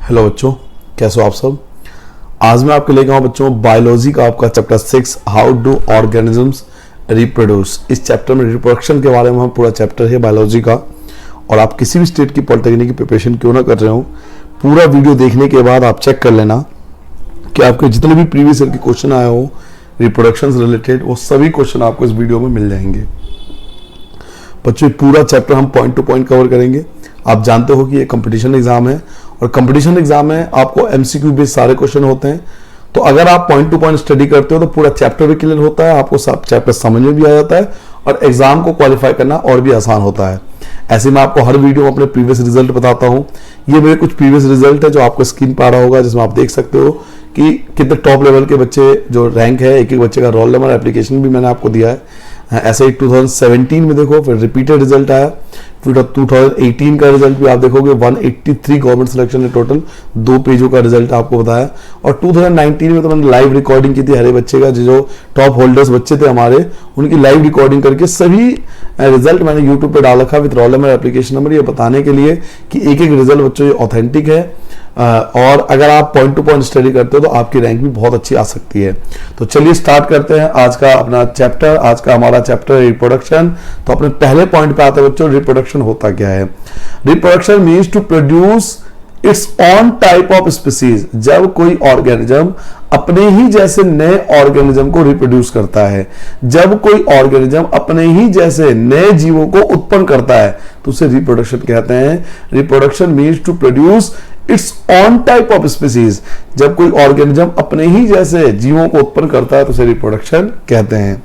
Hello बच्चों, कैसे हो आप सब। आज मैं आपके लेके आऊँ बच्चों बायोलॉजी का आपका chapter 6 how do organisms reproduce. इस चैप्टर में रिप्रोडक्शन के बारे में हम पूरा चैप्टर है बायोलॉजी का। और आप किसी भी स्टेट की पॉलिटेक्निक की प्रिपरेशन क्यों ना कर रहे हो, पूरा वीडियो देखने के बाद आप चेक कर लेना कि आपके जितने भी प्रीवियस ईयर के क्वेश्चन आए हो रिप्रोडक्शन से रिलेटेड, वो सभी क्वेश्चन आपको इस वीडियो में मिल जाएंगे। बच्चों पूरा चैप्टर हम पॉइंट टू पॉइंट कवर करेंगे। आप जानते हो कि ये कंपटीशन एग्जाम है और कंपटीशन एग्जाम में आपको एमसीक्यू बेस्ड सारे क्वेश्चन होते हैं। तो अगर आप पॉइंट टू पॉइंट स्टडी करते हो तो पूरा चैप्टर भी क्लियर होता है, आपको सब चैप्टर समझ में भी आ जाता है और एग्जाम को क्वालिफाई करना और भी आसान होता है। ऐसे मैं आपको हर वीडियो में अपने प्रीवियस रिजल्ट बताता हूँ। ये मेरे कुछ प्रीवियस रिजल्ट है जो आपको स्क्रीन पर आ रहा होगा, जिसमें आप देख सकते हो कि कितने टॉप लेवल के बच्चे जो रैंक है, एक एक बच्चे का रोल नंबर, एप्लीकेशन भी मैंने आपको दिया है। ऐसे ही 2017 में देखो, फिर रिपीटेड रिजल्ट आया, फिर 2018 का रिजल्ट भी आप देखोगे 183 गवर्नमेंट सिलेक्शन है टोटल, 2 पेजों का रिजल्ट आपको बताया। और 2019 में तो मैंने लाइव रिकॉर्डिंग की थी हर बच्चे का, जो टॉप होल्डर्स बच्चे थे हमारे, उनकी लाइव रिकॉर्डिंग करके सभी रिजल्ट मैंने यूट्यूब पे डाल रखा with roll number, application number, ये बताने के लिए कि एक एक रिजल्ट बच्चों ये ऑथेंटिक है। और अगर आप पॉइंट टू पॉइंट स्टडी करते हो तो आपकी रैंक भी बहुत अच्छी आ सकती है। तो चलिए स्टार्ट करते हैं आज का अपना चैप्टर। आज का हमारा चैप्टर है रिप्रोडक्शन। तो अपने पहले पॉइंट पे आते हैं बच्चों, रिप्रोडक्शन होता क्या है। Reproduction means to produce its own type of species. जब कोई ऑर्गेनिज्म अपने ही जैसे नए ऑर्गेनिज्म को रिप्रोड्यूस करता है, जब कोई ऑर्गेनिज्म अपने ही जैसे नए जीवों को उत्पन्न करता है तो उसे रिप्रोडक्शन कहते हैं। Reproduction means to produce its own type of species. जब कोई ऑर्गेनिज्म अपने ही जैसे जीवों को उत्पन्न करता है तो उसे रिप्रोडक्शन कहते हैं।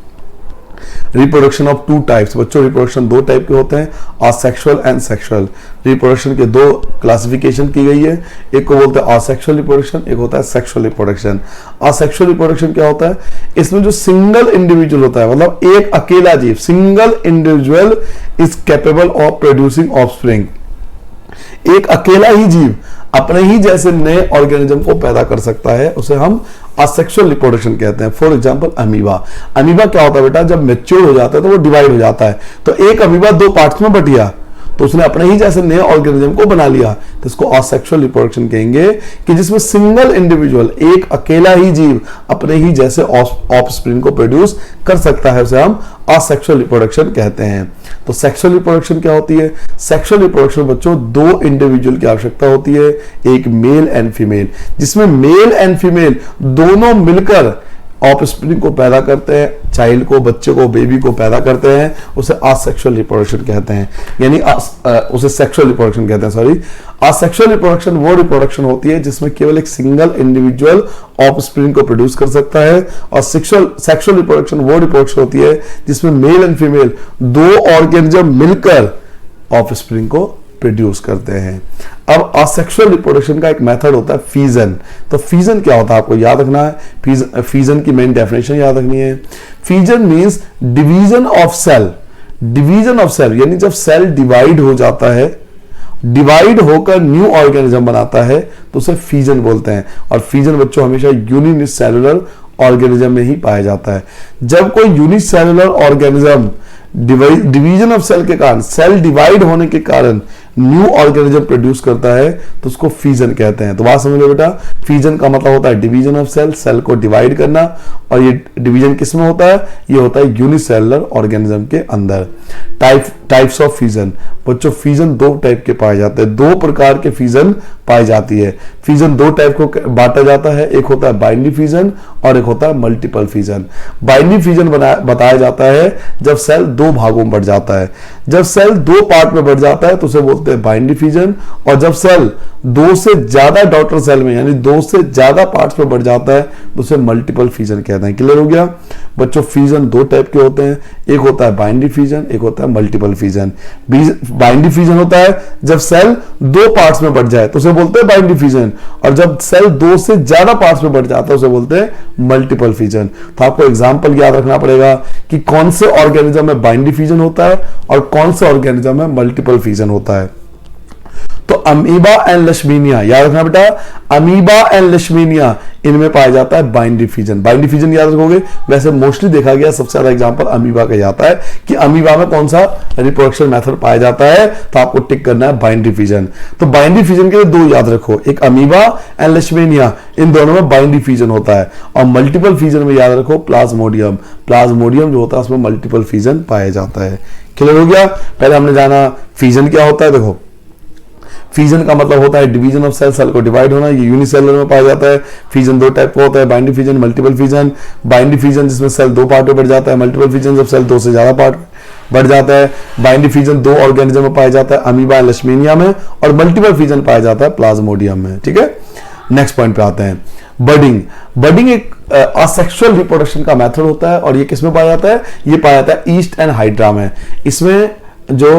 Reproduction of 2 types. बच्चों रिप्रोडक्शन 2 टाइप के होते हैं, आसेक्सुअल एंड सेक्सुअल। रिप्रोडक्शन के 2 क्लासिफिकेशन की गई है, एक को बोलते हैं आसेक्सुअल रिप्रोडक्शन, एक होता है सेक्सुअल रिप्रोडक्शन। आसेक्सुअल रिप्रोडक्शन क्या होता है, इसमें जो सिंगल इंडिविजुअल होता है, मतलब एक अकेला जीव, single individual is capable of producing offspring. एक अकेला ही जीव अपने ही जैसे नए ऑर्गेनिज्म को पैदा कर सकता है, उसे हम असेक्सुअल रिप्रोडक्शन कहते हैं। For example amoeba. अमीबा क्या होता है बेटा, जब मैच्योर हो जाता है तो वो डिवाइड हो जाता है। तो एक अमीबा 2 पार्ट्स में बट गया तो उसने अपने ही जैसे नए ऑर्गेनिज्म को बना लिया, तो इसको असेक्सुअल रिप्रोडक्शन कहेंगे, कि जिसमें सिंगल इंडिविजुअल, एक अकेला ही जीव अपने ही जैसे ऑफस्प्रिंग को प्रोड्यूस कर सकता है, उसे हम असेक्सुअल रिप्रोडक्शन कहते हैं। तो सेक्सुअल रिप्रोडक्शन क्या होती है। सेक्सुअल रिप्रोडक्शन बच्चों 2 इंडिविजुअल की आवश्यकता होती है, एक मेल एंड फीमेल, जिसमें मेल एंड फीमेल दोनों मिलकर ऑफस्प्रिंग को पैदा करते हैं, चाइल्ड को, बच्चे को, बेबी को पैदा करते हैं, उसे असेक्सुअल रिप्रोडक्शन कहते हैं, यानी उसे सेक्सुअल रिप्रोडक्शन कहते हैं, सॉरी। असेक्सुअल रिप्रोडक्शन वो रिप्रोडक्शन होती है जिसमें केवल एक सिंगल इंडिविजुअल ऑफस्प्रिंग को प्रोड्यूस कर सकता है, और सेक्सुअल रिप्रोडक्शन वो रिप्रोडक्शन होती है जिसमें मेल एंड फीमेल 2 ऑर्गेनिज्म मिलकर ऑफस्प्रिंग को प्रोड्यूस करते हैं। अब असेक्सुअल रिप्रोडक्शन का एक मेथड होता है फीजन। तो फीजन क्या होता है आपको याद रखना है, फीजन की मेन डेफिनेशन याद रखनी है। Fission means division of cell. Division of cell यानी जब सेल डिवाइड हो जाता है, डिवाइड होकर न्यू ऑर्गेनिज्म बनाता है, तो उसे फीजन बोलते हैं। और फीजन बच्चों हमेशा यूनिसेलुलर ऑर्गेनिज्म में ही पाया जाता है। जब कोई unicellular organism division of cell के कारण, सेल डिवाइड होने के कारण न्यू ऑर्गेनिज्म प्रोड्यूस करता है, तो उसको फीजन कहते हैं। तो बात समझ लो बेटा, फीजन का मतलब होता है डिवीजन ऑफ सेल, सेल को डिवाइड करना। और ये डिवीजन किस में होता है, ये होता है यूनिसेलुलर ऑर्गेनिज्म के अंदर। Types of fission. बच्चों फीजन 2 टाइप के पाए जाते हैं, 2 प्रकार के फीजन पाई जाती है। फीजन 2 टाइप को बांटा जाता है, एक होता है बाइनरी फीजन और एक होता है मल्टीपल फीजन। बाइनरी फीजन बताया जाता है जब सेल 2 भागों में बढ़ जाता है। जब सेल 2 पार्ट में बढ़ जाता है तो उसे बोलते हैं बाइनरी फीजन। और जब सेल 2 से ज्यादा डॉटर सेल में, यानी 2 से ज्यादा पार्ट्स में बढ़ जाता है, तो उसे मल्टीपल फीजन कहते हैं। क्लियर हो गया बच्चों। फीजन 2 टाइप के होते हैं, एक होता है बाइनरी फीजन, एक होता है मल्टीपल फीजन। बाइनरी फीजन होता है जब सेल 2 पार्ट्स में बढ़ जाए तो उसे बोलते हैं बाइनरी फीजन, और जब सेल 2 से ज्यादा पार्ट्स में बढ़ जाता है उसे बोलते हैं मल्टीपल फीजन। तो आपको एग्जांपल याद रखना पड़ेगा कि कौन से ऑर्गेनिज्म में बाइनरी फीजन होता है और कौन से ऑर्गेनिज्म में मल्टीपल फीजन होता है। तो अमीबा एंड लक्ष्मीनिया, याद रखना बेटा, अमीबा एंड लक्ष्मीनिया इनमें पाया जाता है बाइंडरी फिजन। बाइंडरी फिजन याद रखोगे, वैसे मोस्टली देखा गया सबसे ज्यादा एग्जांपल अमीबा का जाता है कि अमीबा में कौन सा रिप्रोडक्शन मेथड पाया जाता है, तो आपको टिक करना है बाइंडरी फिजन। तो बाइंडरी फिजन के लिए दो याद रखो, एक अमीबा एंड लक्ष्मीनिया, इन दोनों में बाइंडरी फिजन होता है। और मल्टीपल फिजन में याद रखो प्लाज्मोडियम, प्लाज्मोडियम जो होता है उसमें मल्टीपल फिजन पाया जाता है। क्लियर हो गया? पहले हमने जाना फिजन क्या होता है। देखो फिजन का मतलब होता है डिवीजन ऑफ सेल, सेल को डिवाइड होना, ये यूनिसेलुलर में पाया जाता है। फिजन दो टाइप का होता है, binary fission, multiple fission. Binary fission जिसमें सेल दो पार्ट में बढ़ जाता है, मल्टीपल फिजन जब सेल दो से ज्यादा पार्ट बढ़ जाता है। बाइंडरी फिजन दो ऑर्गेनिज्म में पाया जाता है, अमीबा एंड लक्ष्मीनिया में, और मल्टीपल फिजन पाया जाता है प्लाज्मोडियम में। ठीक है, नेक्स्ट पॉइंट पे आते हैं, बडिंग। बडिंग एक असेक्सुअल रिप्रोडक्शन का मेथड होता है, और ये किसमें पाया जाता है? ये पाया जाता है ईस्ट एंड हाइड्रा में। इसमें जो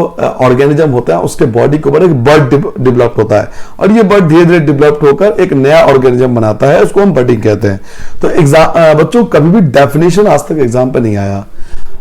ऑर्गेनिज्म होता है उसके बॉडी के ऊपर एक बर्ड डेवलप होता है, और ये बर्ड धीरे धीरे डेवलप होकर एक नया ऑर्गेनिज्म बनाता है, उसको हम बडिंग कहते हैं। तो बच्चों कभी भी डेफिनेशन आज तक एग्जाम पे नहीं आया।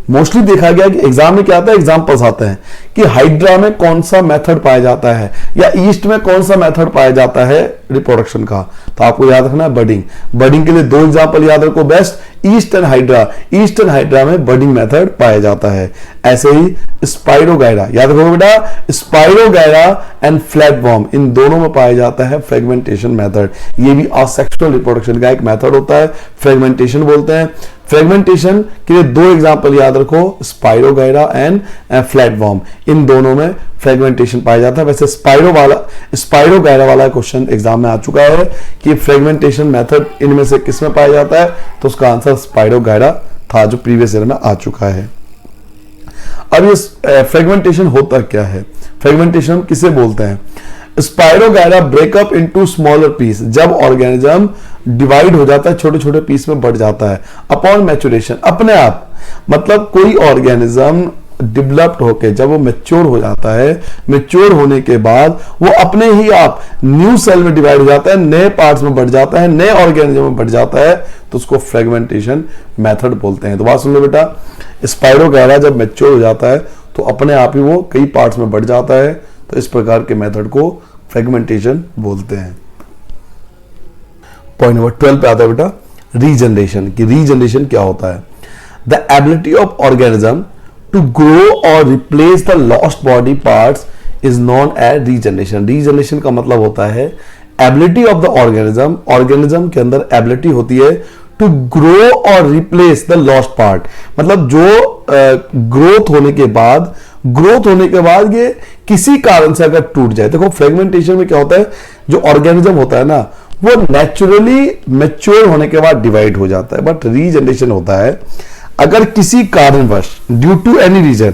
मोस्टली देखा गया कि एग्जाम में क्या आता है, एग्जांपल्स आते हैं कि हाइड्रा में कौन सा मेथड पाया जाता है या ईस्ट में कौन सा मेथड पाया जाता है रिप्रोडक्शन का। तो आपको याद रखना है बडिंग। बडिंग के लिए दो एग्जांपल याद रखो best, east and hydra. East and hydra में बडिंग मेथड पाया जाता है। ऐसे ही स्पाइरोगायरा, याद रखो बेटा, स्पाइरोगायरा एंड फ्लैटवर्म, इन दोनों में पाया जाता है फ्रेगमेंटेशन मेथड। ये भी असेक्सुअल रिप्रोडक्शन का एक मेथड होता है, फ्रेगमेंटेशन बोलते हैं। फ्रेगमेंटेशन के लिए दो एग्जांपल याद रखो, स्पाइरोगायरा एंड फ्लैटवर्म, इन दोनों में फ्रेगमेंटेशन पाया जाता है। वैसे स्पाइरोगायरा वाला क्वेश्चन एग्जाम में आ चुका है कि फ्रेगमेंटेशन मेथड इनमें से किसमें पाया जाता है, तो उसका आंसर स्पाइरोगायरा था जो प्रीवियस ईयर में आ चुका है। अब ये फ्रेगमेंटेशन होता क्या है, फ्रेगमेंटेशन किसे बोलते हैं? Spirogyra breakup into smaller piece, जब ऑर्गेनिज्म डिवाइड हो जाता है, छोटे छोटे पीस में बढ़ जाता है अपॉन मैच्योरेशन, अपने आप। मतलब कोई ऑर्गेनिज्म डेवलप्ड होके जब वो मैच्योर हो जाता है, मैच्योर होने के बाद वो अपने ही आप न्यू सेल में डिवाइड हो जाता है, नए पार्ट्स में बढ़ जाता है, नए ऑर्गेनिज्म में बढ़ जाता है, तो उसको फ्रेगमेंटेशन मेथड बोलते हैं। तो बात सुन लो बेटा, स्पाइरोगायरा जब मैच्योर हो जाता है तो अपने आप ही वो कई पार्ट्स में बढ़ जाता है, तो इस प्रकार के मेथड को फ्रेगमेंटेशन बोलते हैं। पॉइंट नंबर 12 पे आता है बेटा रीजनरेशन, कि रीजनरेशन क्या होता है? The ability of organism to grow or replace the lost body parts is known as regeneration. Regeneration का मतलब होता है ability of the organism, organism के अंदर ability होती है to grow or replace the lost part, मतलब जो ग्रोथ होने के बाद ये किसी कारण से अगर टूट जाए। देखो फ्रेगमेंटेशन में क्या होता है, जो ऑर्गेनिज्म होता है ना वो नेचुरली मैच्योर होने के बाद डिवाइड हो जाता है, बट रीजनरेशन होता है अगर किसी कारणवश ड्यू टू एनी रीजन,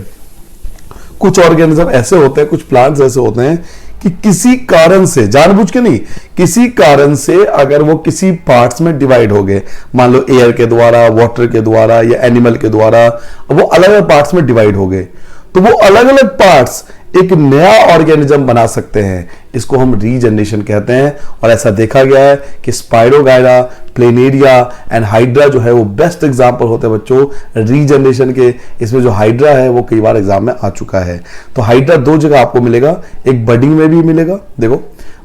कुछ ऑर्गेनिज्म ऐसे होते हैं, कुछ प्लांट्स ऐसे होते हैं कि किसी कारण से, जानबूझ के नहीं, किसी कारण से अगर वो किसी पार्ट्स में डिवाइड हो गए, मान लो एयर के द्वारा, वाटर के द्वारा या एनिमल के द्वारा, वो अलग अलग पार्ट्स में डिवाइड हो गए, तो वो अलग अलग पार्ट्स एक नया ऑर्गेनिज्म बना सकते हैं, इसको हम रीजनरेशन कहते हैं। और ऐसा देखा गया है कि स्पाइरोगायरा, प्लेनेरिया एंड हाइड्रा जो है वो बेस्ट एग्जांपल होते हैं बच्चों रीजनरेशन के। इसमें जो हाइड्रा है वो कई बार एग्जाम में आ चुका है। तो हाइड्रा दो जगह आपको मिलेगा, एक बडिंग में भी मिलेगा, देखो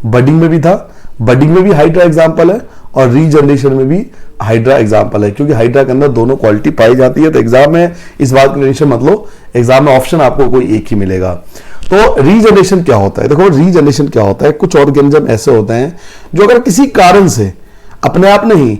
बडिंग में भी था, बडिंग में भी हाइड्रा एग्जाम्पल है और रीजनरेशन में भी हाइड्रा एग्जाम्पल है, क्योंकि हाइड्रा के अंदर दोनों क्वालिटी पाई जाती है। तो एग्जाम में इस बात की टेंशन मत लो, एग्जाम में ऑप्शन आपको कोई एक ही मिलेगा। तो रीजनरेशन क्या होता है? देखो रीजनरेशन क्या होता है, कुछ ऑर्गेनिज्म ऐसे होते हैं जो अगर किसी कारण से, अपने आप नहीं,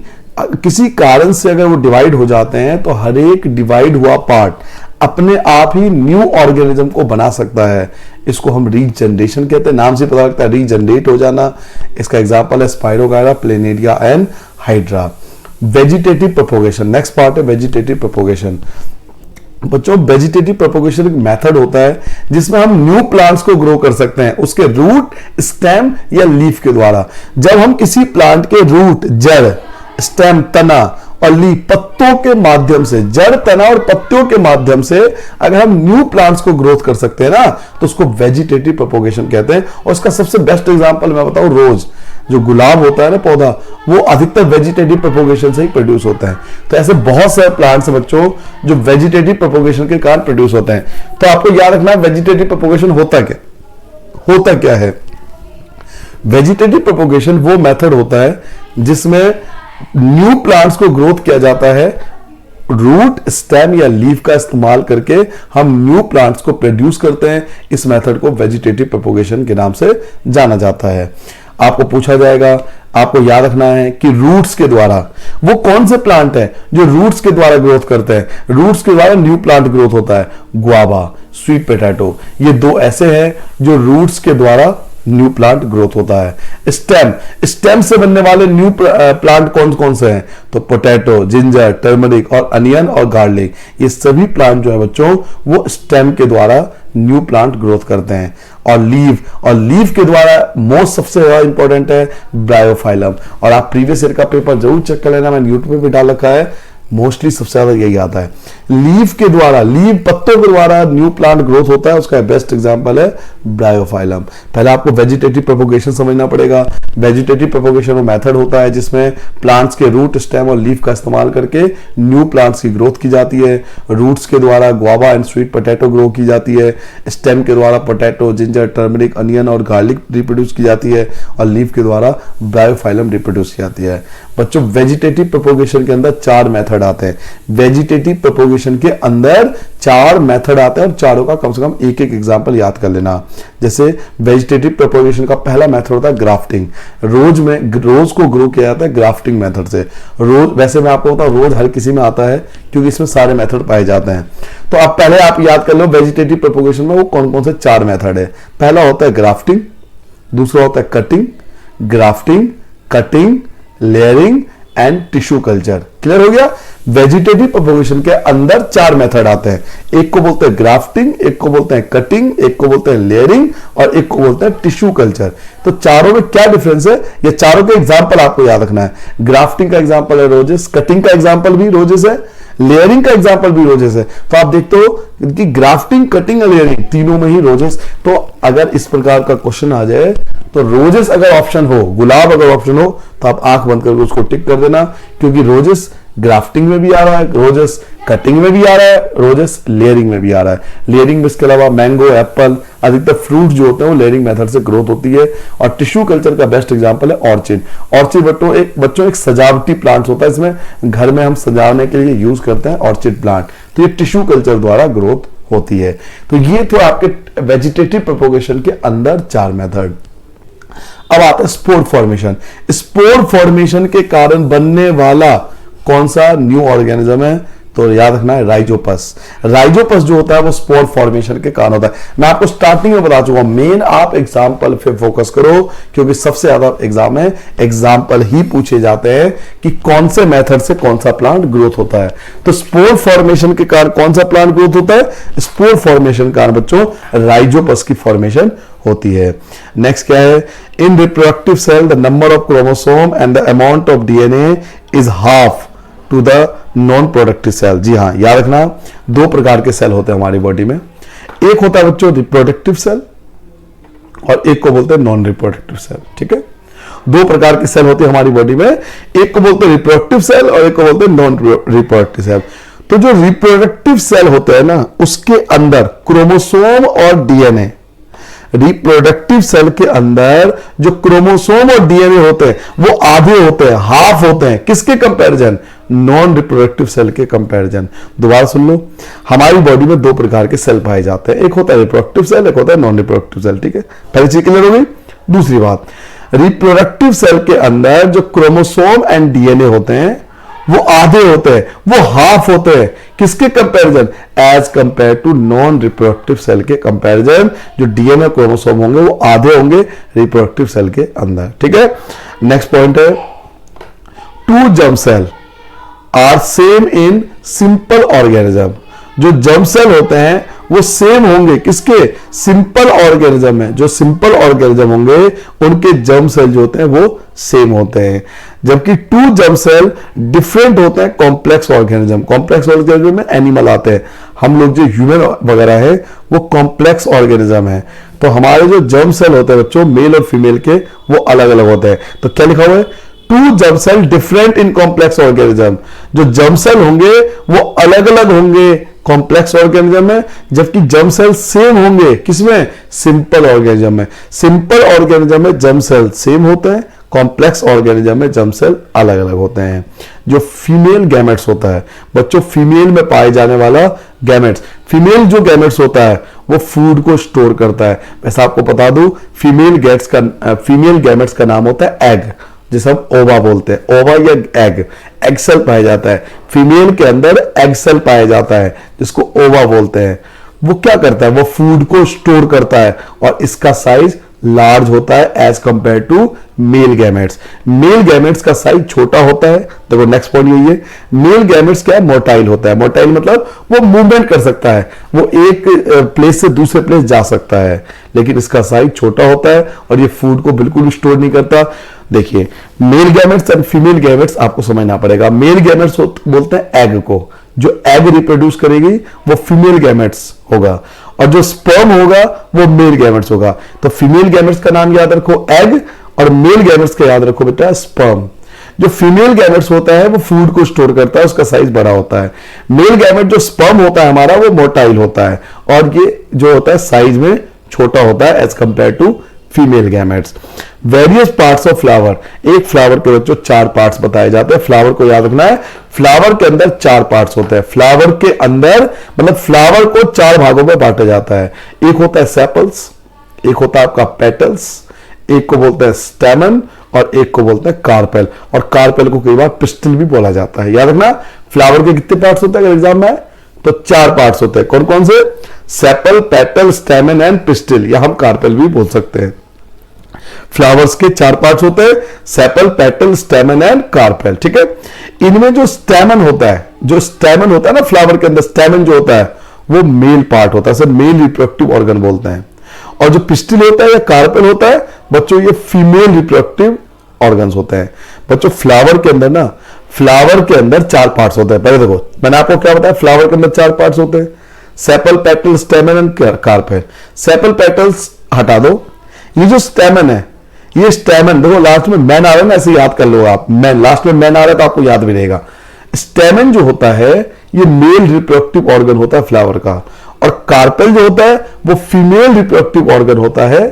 किसी कारण से अगर वो डिवाइड हो जाते हैं, तो हर एक डिवाइड हुआ पार्ट अपने आप ही न्यू ऑर्गेनिज्म को बना सकता है। इसको हम रीजनरेशन कहते हैं, नाम से पता लगता है रीजनरेट हो जाना। इसका एग्जांपल है spirogyra, planaria and hydra. Vegetative propagation, next part है वेजिटेटिव प्रोपोगेशन। बच्चों वेजिटेटिव प्रोपोगेशन एक मेथड होता है जिसमें हम न्यू प्लांट्स को ग्रो कर सकते हैं उसके रूट, स्टेम या लीफ के द्वारा। जब हम किसी प्लांट के रूट, जड़, स्टेम, तना और लीफ, पत्तों के माध्यम से, जड़, तना और पत्तियों के माध्यम से अगर हम न्यू प्लांट्स को ग्रोथ कर सकते हैं ना, तो उसको वेजिटेटिव प्रोपोगेशन कहते हैं। और इसका सबसे बेस्ट एग्जांपल मैं बताऊं, रोज, जो गुलाब होता है ना पौधा, वो अधिकतर वेजिटेटिव प्रोपोगेशन से ही प्रोड्यूस होता है। तो ऐसे बहुत सारे प्लांट्स हैं बच्चों जो वेजिटेटिव प्रोपोगेशन के कारण प्रोड्यूस होते हैं। तो आपको याद रखना है वेजिटेटिव प्रोपोगेशन होता क्या है। वेजिटेटिव प्रोपोगेशन वो मेथड होता है जिसमें न्यू प्लांट्स को ग्रोथ किया जाता है, रूट, स्टेम या लीफ का इस्तेमाल करके हम न्यू प्लांट्स को प्रोड्यूस करते हैं। इस मेथड को वेजिटेटिव प्रोपोगेशन के नाम से जाना जाता है। आपको पूछा जाएगा, आपको याद रखना है कि रूट्स के द्वारा, वो कौन से प्लांट है जो रूट्स के द्वारा ग्रोथ करते हैं, रूट्स के द्वारा न्यू प्लांट ग्रोथ होता है, गुआवा, स्वीट पोटैटो, ये दो ऐसे हैं जो रूट्स के द्वारा न्यू प्लांट ग्रोथ होता है। स्टेम, स्टेम से बनने वाले न्यू प्लांट कौन कौन से हैं, तो पोटैटो, जिंजर, टर्मरिक और अनियन और गार्लिक, ये सभी प्लांट जो है बच्चों वो स्टेम के द्वारा न्यू प्लांट ग्रोथ करते हैं। और लीफ के द्वारा मोस्ट सबसे ज्यादा इंपॉर्टेंट है ब्रायोफाइलम। और आप प्रीवियस ईयर का पेपर जरूर चेक कर लेना, मैंने यूट्यूब पे भी डाल रखा है, मोस्टली सबसे ज्यादा यही आता है। लीफ के द्वारा, लीफ पत्तों के द्वारा न्यू प्लांट ग्रोथ होता है, उसका बेस्ट एग्जांपल है ब्रायोफाइलम। पहले आपको वेजिटेटिव प्रोपोगेशन समझना पड़ेगा। वेजिटेटिव प्रोपोगेशन वो मेथड होता है जिसमें प्लांट्स के रूट, स्टेम और लीफ का इस्तेमाल करके न्यू प्लांट्स की ग्रोथ की जाती है। रूट्स के द्वारा guava and sweet potato grow की जाती है, स्टेम के द्वारा पोटैटो, जिंजर, टर्मरिक, अनियन और गार्लिक रिप्रोड्यूस की जाती है, और लीफ के द्वारा ब्रायोफाइलम रिप्रोड्यूस की जाती है। बच्चों वेजिटेटिव प्रोपोगेशन के अंदर 4 मेथड आते हैं। वेजिटेटिव प्रोपोगेशन के अंदर 4 मेथड आते हैं और चारों का कम से कम एक एक एग्जांपल याद कर लेना। जैसे वेजिटेटिव प्रोपोगेशन का पहला मेथड होता है ग्राफ्टिंग। रोज को ग्रो किया जाता है ग्राफ्टिंग मेथड से। रोज, वैसे मैं आपको बताऊं, रोज हर किसी में आता है क्योंकि इसमें सारे मेथड पाए जाते हैं। तो अब पहले आप याद कर लो वेजिटेटिव प्रोपोगेशन में वो कौन कौन से 4 मेथड है। पहला होता है ग्राफ्टिंग, दूसरा होता है cutting, grafting, cutting, layering and tissue culture. Clear हो गया। वेजिटेटिव प्रोपोगेशन के अंदर 4 मेथड आते हैं। एक को बोलते हैं ग्राफ्टिंग, एक को बोलते हैं कटिंग, एक को बोलते हैं लेयरिंग और एक को बोलते हैं टिश्यू कल्चर। तो चारों में क्या डिफरेंस है, ये चारों के एग्जांपल आपको याद रखना है। ग्राफ्टिंग का एग्जांपल है रोजेस, कटिंग का एग्जांपल भी रोजेस है, लेयरिंग का एग्जांपल भी रोजेस है। तो आप देखते हो कि ग्राफ्टिंग, कटिंग और लेयरिंग तीनों में ही रोजेस। तो अगर इस प्रकार का क्वेश्चन आ जाए तो रोजेस अगर ऑप्शन हो, गुलाब अगर ऑप्शन हो, तो आप आंख बंद करके उसको टिक कर देना, क्योंकि रोजेस ग्राफ्टिंग में भी आ रहा है, रोजेस कटिंग में भी आ रहा है, रोजेस लेयरिंग में भी आ रहा है। लेयरिंग में इसके अलावा मैंगो, एप्पल, अधिकतर फ्रूट जो होते हैं वो लेयरिंग मेथड से ग्रोथ होती है। और टिश्यू कल्चर का बेस्ट एग्जांपल है ऑर्चिड। ऑर्चिड बच्चों एक सजावटी प्लांट होता है, इसमें घर में हम सजाने के लिए यूज करते हैं ऑर्चिड प्लांट। तो ये टिश्यू कल्चर द्वारा ग्रोथ होती है। तो ये तो आपके वेजिटेटिव प्रोपोगेशन के अंदर 4 मेथड। अब आता है स्पोर फॉर्मेशन। स्पोर फॉर्मेशन के कारण बनने वाला कौन सा न्यू ऑर्गेनिज्म है, तो याद रखना है राइजोपस। राइजोपस जो होता है वो स्पोर फॉर्मेशन के कारण होता है। मैं आपको स्टार्टिंग में बता चुका हूं, मेन आप एग्जांपल पे फोकस करो, क्योंकि सबसे ज्यादा एग्जाम में एग्जांपल ही पूछे जाते हैं कि कौन से मेथड से कौन सा प्लांट ग्रोथ होता है। तो स्पोर फॉर्मेशन के कारण कौन सा प्लांट ग्रोथ होता है, स्पोर फॉर्मेशन के कारण बच्चों राइजोपस की फॉर्मेशन होती है। नेक्स्ट क्या है, in reproductive cell the number of chromosome and the amount of DNA is half to the non productive cell. जी हाँ, याद रखना 2 प्रकार के सेल होते हैं हमारी बॉडी में। एक होता है बच्चों रिप्रोडक्टिव सेल और एक को बोलते हैं नॉन रिप्रोडक्टिव सेल। ठीक है, 2 प्रकार के सेल होते हैं हमारी बॉडी में, एक को बोलते हैं रिप्रोडक्टिव सेल और एक को बोलते हैं नॉन रिप्रोडक्टिव सेल। तो जो रिप्रोडक्टिव सेल होते हैं ना, उसके अंदर क्रोमोसोम और डीएनए, रिप्रोडक्टिव सेल के अंदर जो क्रोमोसोम और डीएनए होते हैं वो आधे होते हैं, हाफ होते हैं। किसके कंपैरिजन, नॉन रिप्रोडक्टिव सेल के कंपैरिजन। दोबारा सुन लो, हमारी बॉडी में 2 प्रकार के सेल पाए जाते हैं, एक होता है रिप्रोडक्टिव सेल, एक होता है नॉन रिप्रोडक्टिव सेल। ठीक है, पहली चीज क्लियर हो गई। दूसरी बात, रिप्रोडक्टिव सेल के अंदर जो क्रोमोसोम एंड डीएनए होते हैं वो आधे होते हैं, वो हाफ होते हैं। किसके comparison, as compare to non reproductive cell के कंपैरिजन। जो डीएनए क्रोमोसोम होंगे वो आधे होंगे रिप्रोडक्टिव सेल के अंदर। ठीक है, नेक्स्ट पॉइंट है, 2 germ cell are same in simple organism. जो जर्म सेल होते हैं वो सेम होंगे किसके, सिंपल ऑर्गेनिज्म में। जो सिंपल ऑर्गेनिज्म होंगे उनके जर्म सेल जो होते हैं वो सेम होते हैं, जबकि 2 जर्म सेल डिफरेंट होते हैं कॉम्प्लेक्स ऑर्गेनिज्म। कॉम्प्लेक्स ऑर्गेनिज्म में एनिमल आते हैं, हम लोग जो ह्यूमन वगैरह है वो कॉम्प्लेक्स ऑर्गेनिज्म है। तो हमारे जो जर्म सेल होते हैं बच्चों, मेल और फीमेल के, वो अलग अलग होते हैं। तो क्या लिखा हुआ है, 2 germ cell different in complex organism. जो जर्म सेल होंगे वो अलग अलग होंगे कॉम्प्लेक्स ऑर्गेनिज्म है, जबकि जर्म सेल सेम होंगे किसमें, सिंपल ऑर्गेनिज्म में। सिंपल ऑर्गेनिज्म में जर्म सेल सेम होते हैं, कॉम्प्लेक्स ऑर्गेनिज्म में जर्म सेल अलग अलग होते हैं। जो फीमेल गैमेट्स होता है बच्चों, फीमेल में पाए जाने वाला गैमेट्स, फीमेल जो गैमेट्स होता है वो फूड को स्टोर करता है। वैसे आपको बता दूं, फीमेल गैमेट्स का नाम होता है एग, जिसे हम ओवा बोलते हैं। ओवा या एग सेल पाया जाता है, फीमेल के अंदर एग सेल पाया जाता है जिसको ओवा बोलते हैं। वो क्या करता है, वो फूड को स्टोर करता है और इसका साइज लार्ज होता है as compare to male gametes. Male gametes का साइज छोटा होता है। देखो नेक्स्ट पॉइंट यही है, मेल गैमेट्स क्या है, मोटाइल होता है। मोटाइल मतलब वो मूवमेंट कर सकता है, वो एक प्लेस से दूसरे प्लेस जा सकता है, लेकिन इसका साइज छोटा होता है और ये फूड को बिल्कुल स्टोर नहीं करता। देखिए male gametes and female gametes आपको समझना पड़ेगा। मेल गैमेट्स बोलते हैं एग को, जो एग रिप्रोड्यूस करेगी वो फीमेल गैमेट्स होगा, और जो स्पर्म होगा वो मेल गैमेट्स होगा। तो फीमेल गैमेट्स का नाम याद रखो एग, और मेल गैमेट्स का याद रखो बेटा स्पर्म। जो फीमेल गैमेट्स होता है वो फूड को स्टोर करता है, उसका साइज बड़ा होता है। मेल गैमेट जो स्पर्म होता है हमारा, वो मोटाइल होता है और ये जो होता है साइज में छोटा होता है as compare to female gametes. Various parts of flower, एक फ्लावर के बच्चों 4 पार्ट्स बताए जाते हैं। फ्लावर को याद रखना है, फ्लावर के अंदर 4 पार्ट्स होते हैं। फ्लावर के अंदर मतलब फ्लावर को 4 भागों में बांटा जाता है। एक होता है सेपल्स, एक होता है आपका पेटल्स, एक को बोलते हैं स्टेमन और एक को बोलते हैं कार्पेल, और कार्पेल को कई बार पिस्टिल भी बोला जाता है। याद रखना फ्लावर के कितने पार्ट्स होते हैं अगर एग्जाम में, तो 4 पार्ट्स होते हैं। कौन कौन से, सेपल, पेटल, स्टेमन एंड पिस्टिल, या हम कार्पेल भी बोल सकते हैं। फ्लावर्स के 4 पार्ट्स होते हैं, सेपल, पेटल, स्टेमन एंड कार्पेल। ठीक है, इनमें जो स्टेमन होता है ना फ्लावर के अंदर, स्टेमन जो होता है वो मेल पार्ट होता है, मेल रिप्रोडक्टिव ऑर्गन बोलते हैं। और जो पिस्टिल होता है या कार्पेल होता है बच्चों, ये फीमेल रिप्रोडक्टिव ऑर्गन्स होते हैं। बच्चों फ्लावर के अंदर 4 पार्ट्स होते हैं। पहले देखो मैंने आपको क्या बताया, फ्लावर के अंदर 4 पार्ट्स होते हैं, sepal, petal, स्टेमन and carpel. Sepal petals हटा दो, ये जो स्टेमन है, ये स्टेमन देखो लास्ट में मैन आ रहा है ना, ऐसे याद कर लो आप, मैन लास्ट में मैन आ रहा है तो आपको याद भी रहेगा। स्टेमन जो होता है ये मेल रिप्रोडक्टिव ऑर्गन होता है फ्लावर का, और कार्पेल जो होता है वो फीमेल रिप्रोडक्टिव ऑर्गन होता है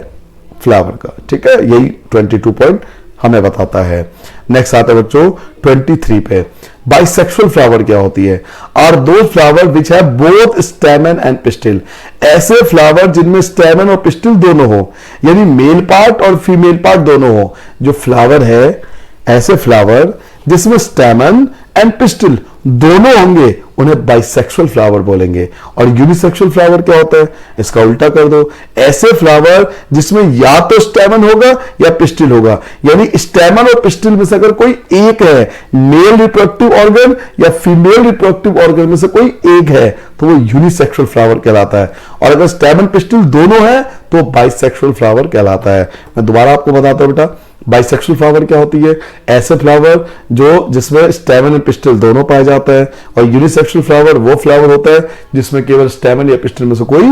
फ्लावर का। ठीक है, यही 22 पॉइंट हमें बताता है। नेक्स्ट आता है बच्चों 23 पे, बाइसेक्सुअल फ्लावर क्या होती है, और दो flower which have both स्टेमन and pistil. ऐसे फ्लावर जिनमें स्टेमन और पिस्टिल दोनों हो, यानी मेल पार्ट और फीमेल पार्ट दोनों हो। जो फ्लावर है, ऐसे फ्लावर जिसमें स्टेमन एंड पिस्टिल दोनों होंगे, उन्हें बाइसेक्सुअल फ्लावर बोलेंगे। और यूनिसेक्सुअल फ्लावर क्या होता है, इसका उल्टा कर दो, ऐसे फ्लावर जिसमें या तो स्टेमन होगा या पिस्टिल होगा, यानी स्टेमन और पिस्टिल में से अगर कोई एक है, मेल रिप्रोडक्टिव ऑर्गन या फीमेल रिप्रोडक्टिव ऑर्गन में से कोई एक है, तो वो यूनिसेक्सुअल फ्लावर कहलाता है। और अगर स्टेमन पिस्टिल दोनों है तो बाइसेक्सुअल फ्लावर कहलाता है। मैं दोबारा आपको बताता हूं बेटा, बाइसेक्सुअल फ्लावर क्या होती है, ऐसे फ्लावर जो जिसमें स्टेमन और पिस्टिल दोनों पाया जाता है। और यूनिसेक्सुअल फ्लावर वो फ्लावर होता है जिसमें केवल स्टेमन या पिस्टिल में से कोई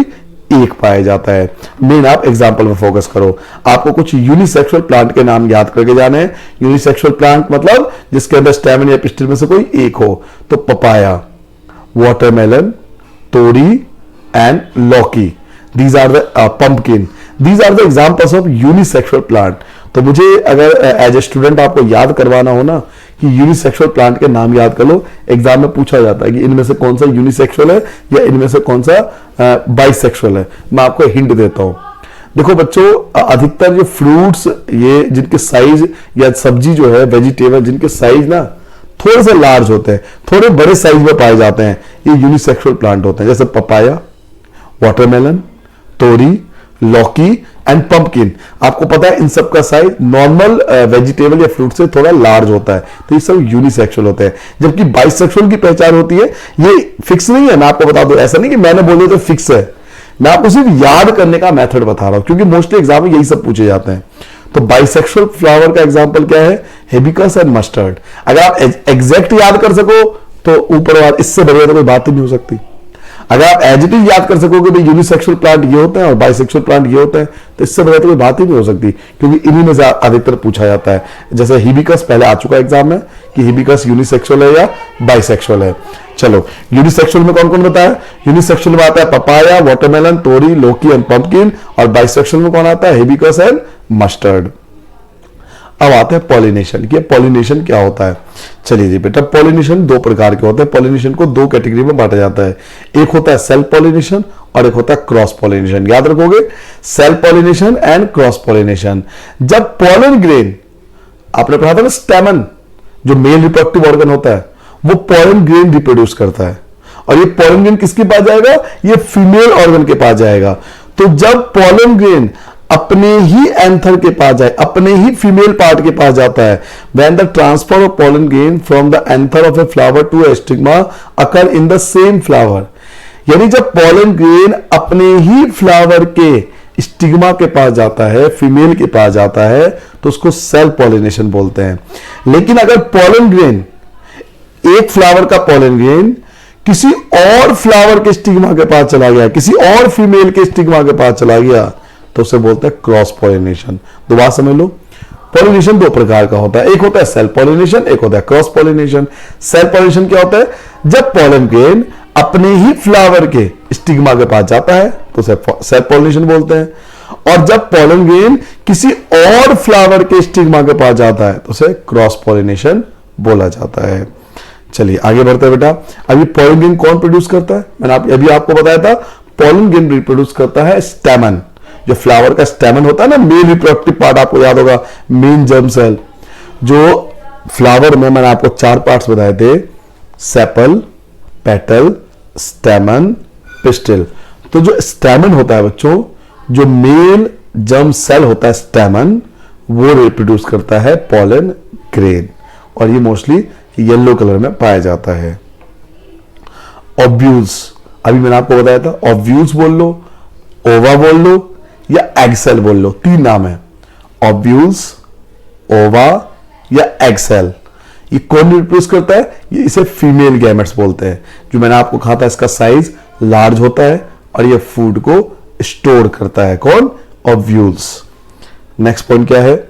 एक पाया जाता है। मेन आप एग्जांपल में फोकस करो, आपको कुछ यूनिसेक्सुअल प्लांट के नाम याद करके जाने हैं। यूनिसेक्सुअल प्लांट मतलब जिसके अंदर स्टेमन या पिस्टिल में से कोई एक हो, तो पपाया, वाटरमेलन, तोरी एंड लौकी, these are the pumpkin, these are the examples of unisexual plant। तो मुझे अगर एज ए स्टूडेंट आपको याद करवाना हो ना कि यूनिसेक्सुअल प्लांट के नाम याद कर लो, एग्जाम में पूछा जाता है कि इनमें से कौन सा यूनिसेक्सुअल है या इनमें से कौन सा बाइसेक्सुअल है। मैं आपको हिंट देता हूं, देखो बच्चों अधिकतर जो फ्रूट्स ये जिनके साइज या सब्जी जो है वेजिटेबल जिनके साइज ना थोड़े से लार्ज होते हैं, थोड़े बड़े साइज में पाए जाते हैं, ये यूनिसेक्सुअल प्लांट होते हैं। जैसे पपाया, वाटरमेलन, तोरी, लौकी एंड पंपकिन। आपको पता है इन सब का साइज नॉर्मल वेजिटेबल या फ्रूट से थोड़ा लार्ज होता है, तो ये सब यूनिसेक्सुअल होते हैं। जबकि बाइसेक्सुअल की पहचान होती है, ये फिक्स नहीं है, मैं आपको बता दूं, ऐसा नहीं कि मैंने बोले तो फिक्स है, मैं आपको सिर्फ याद करने का मेथड बता रहा हूं, क्योंकि मोस्टली एग्जाम में यही सब पूछे जाते हैं। तो बाइसेक्सुअल फ्लावर का एग्जाम्पल क्या है, हेबिस्कस एंड मस्टर्ड। अगर आप एग्जैक्ट याद कर सको तो ऊपर वाला, इससे बढ़िया तो कोई बात ही नहीं हो सकती। अगर आप एज इट इज याद कर सकोगे तो यूनिसेक्सुअल प्लांट ये होते हैं और बाइसेक्सुअल प्लांट ये होते हैं, तो इससे बढ़िया तो कोई बात ही नहीं हो सकती, क्योंकि इन्हीं में से अधिकतर पूछा जाता है। जैसे हिबिस्कस पहले आ चुका एग्जाम में कि हिबिस्कस यूनिसेक्सुअल है या बाइसेक्सुअल है। चलो, यूनिसेक्सुअल में कौन कौन बताया? यूनिसेक्सुअल में आता है पपाया, वाटरमेलन, तोरी, लौकी एंड पंपकिन, और बाइसेक्सुअल में कौन आता है? Hibiscus and mustard. अब आते हैं पॉलिनेशन। ये पॉलिनेशन क्या होता है? चलिए जी बेटा, पॉलिनेशन दो प्रकार के होते हैं। पॉलिनेशन को दो कैटेगरी में बांटा जाता है, एक होता है सेल्फ पॉलिनेशन और एक होता है क्रॉस पॉलिनेशन। याद रखोगे, self pollination and cross pollination. जब पॉलन ग्रेन, आपने पढ़ा था ना, स्टेमन जो मेल रिप्रोडक्टिव ऑर्गन होता है, वो पॉलन ग्रेन रिप्रोड्यूस करता है, और ये पॉलन ग्रेन किसके पास जाएगा? ये फीमेल ऑर्गन के पास जाएगा। तो जब पॉलन ग्रेन अपने ही एंथर के पास जाए, अपने ही फीमेल पार्ट के पास जाता है, when the transfer of pollen grain from the anther of a flower to a stigma occur in the same flower, यानी जब पॉलन ग्रेन अपने ही फ्लावर के स्टिग्मा के पास जाता है, फीमेल के पास जाता है, तो उसको सेल्फ पॉलिनेशन बोलते हैं। लेकिन अगर पॉलन ग्रेन, एक फ्लावर का पॉलन ग्रेन किसी और फ्लावर के स्टिग्मा के पास चला गया, किसी और फीमेल के स्टिग्मा के पास चला गया, तो उसे बोलते हैं क्रॉस पॉलिनेशन। दोबारा समझ लो, पॉलिनेशन दो प्रकार का होता है, एक होता है सेल्फ पॉलिनेशन, एक होता है क्रॉस पॉलिनेशन। सेल्फ पॉलिनेशन क्या होता है? जब पॉलन ग्रेन अपने ही फ्लावर के स्टिग्मा के पास जाता है तो उसे सेल्फ पॉलिनेशन बोलते हैं, और जब पॉलन ग्रेन किसी और फ्लावर के स्टिग्मा के पास जाता है तो उसे क्रॉस पॉलिनेशन बोला जाता है। चलिए आगे बढ़ते हैं बेटा। अभी पॉलन ग्रेन कौन प्रोड्यूस करता है? मैंने अभी आपको बताया था, पॉलन ग्रेन रिप्रोड्यूस करता है स्टेमन, जो फ्लावर का स्टेमन होता है ना, मेल रिप्रोडक्टिव पार्ट, आपको याद होगा, मेन जर्म सेल। जो फ्लावर में मैंने आपको 4 पार्ट्स बताए थे, सेपल, पेटल, स्टेमन, पिस्टिल। तो जो स्टेमन होता है बच्चों, जो मेल जर्म सेल होता है स्टेमन, वो रिप्रोड्यूस करता है पॉलन ग्रेन, और ये मोस्टली येलो कलर में पाया जाता है। ओव्यूल्स, अभी मैंने आपको बताया था, ओव्यूल्स बोल लो, ओवा बोल लो या एग सेल बोल लो, 3 नाम है, ओव्यूल्स, ओवा या एग सेल। ये कौन रिप्रोड्यूस करता है? ये इसे फीमेल गैमेट्स बोलते हैं। जो मैंने आपको कहा था, इसका साइज लार्ज होता है और ये फूड को स्टोर करता है। कौन? ओव्यूल्स। नेक्स्ट पॉइंट क्या है?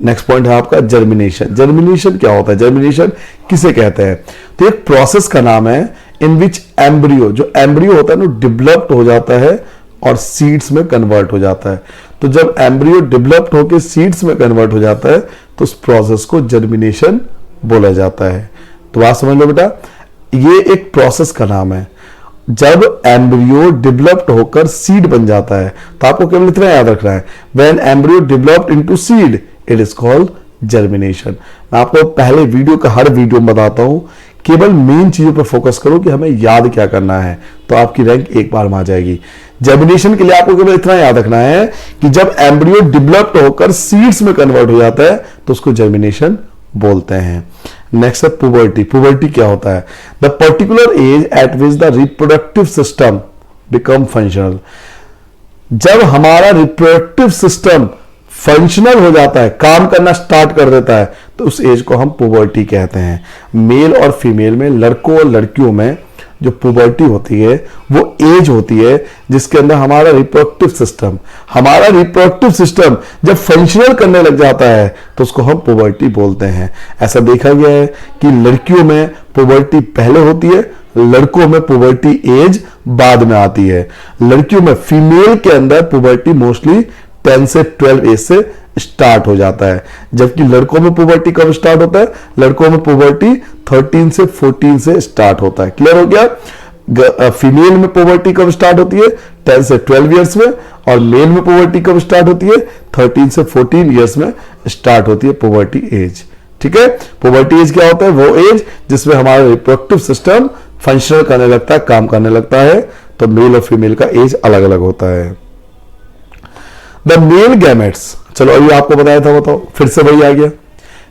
नेक्स्ट पॉइंट है आपका जर्मिनेशन। जर्मिनेशन क्या होता है? जर्मिनेशन किसे कहते हैं? तो एक प्रोसेस का नाम है इन विच एम्ब्रियो, जो एम्ब्रियो होता है ना, डेवलप्ड हो जाता है और सीड्स में कन्वर्ट हो जाता है। तो जब एम्ब्रियो डेवलप्ड होकर सीड्स में कन्वर्ट हो जाता है तो उस प्रोसेस को जर्मिनेशन बोला जाता है। तो बात समझ लो बेटा, ये एक प्रोसेस का नाम है। जब एम्ब्रियो डेवलप्ड होकर सीड बन जाता है, तो आपको केवल इतना याद रखना है, when embryo developed into seed it is called germination. मैं आपको पहले वीडियो का हर वीडियो में बताता हूं, केवल मेन चीजों पर फोकस करो कि हमें याद क्या करना है, तो आपकी रैंक एक बार में आ जाएगी। जर्मिनेशन के लिए आपको केवल इतना याद रखना है कि जब एम्ब्रियो डेवलप्ड होकर सीड्स में कन्वर्ट हो जाता है तो उसको जर्मिनेशन बोलते हैं। नेक्स्ट है पुबर्टी। पुबर्टी क्या होता है? The particular age eight which the reproductive system become functional. जब हमारा रिप्रोडक्टिव सिस्टम फंक्शनल हो जाता है, काम करना स्टार्ट कर देता है, तो उस एज को हम पुबर्टी कहते हैं। मेल और फीमेल में, लड़कों और लड़कियों में जो पुबर्टी होती है वो एज होती है जिसके अंदर हमारा रिप्रोडक्टिव सिस्टम जब फंक्शनल करने लग जाता है तो उसको हम पुबर्टी बोलते हैं। ऐसा देखा गया है कि लड़कियों में पुबर्टी पहले होती है, लड़कों में पुबर्टी एज बाद में आती है। लड़कियों में, फीमेल के अंदर पुबर्टी मोस्टली 10 से 12 एज से स्टार्ट हो जाता है, जबकि लड़कों में पुबर्टी कब स्टार्ट होता है? लड़कों में पुबर्टी 13 से 14 से स्टार्ट होता है। क्लियर हो गया? फीमेल में पुबर्टी कब स्टार्ट होती है? 10 से 12 इयर्स में, और मेल में पुबर्टी कब स्टार्ट होती है? 13 से 14 इयर्स में स्टार्ट होती है पुबर्टी एज। ठीक है? पुबर्टी एज क्या होता है? वो एज जिसमें हमारा रिप्रोडक्टिव सिस्टम फंक्शनल करने लगता है, काम करने लगता है। तो मेल और फीमेल का एज अलग अलग होता है। द मेल गैमेट्स, चलो अभी आपको बताया था, बताओ फिर से वही आ गया।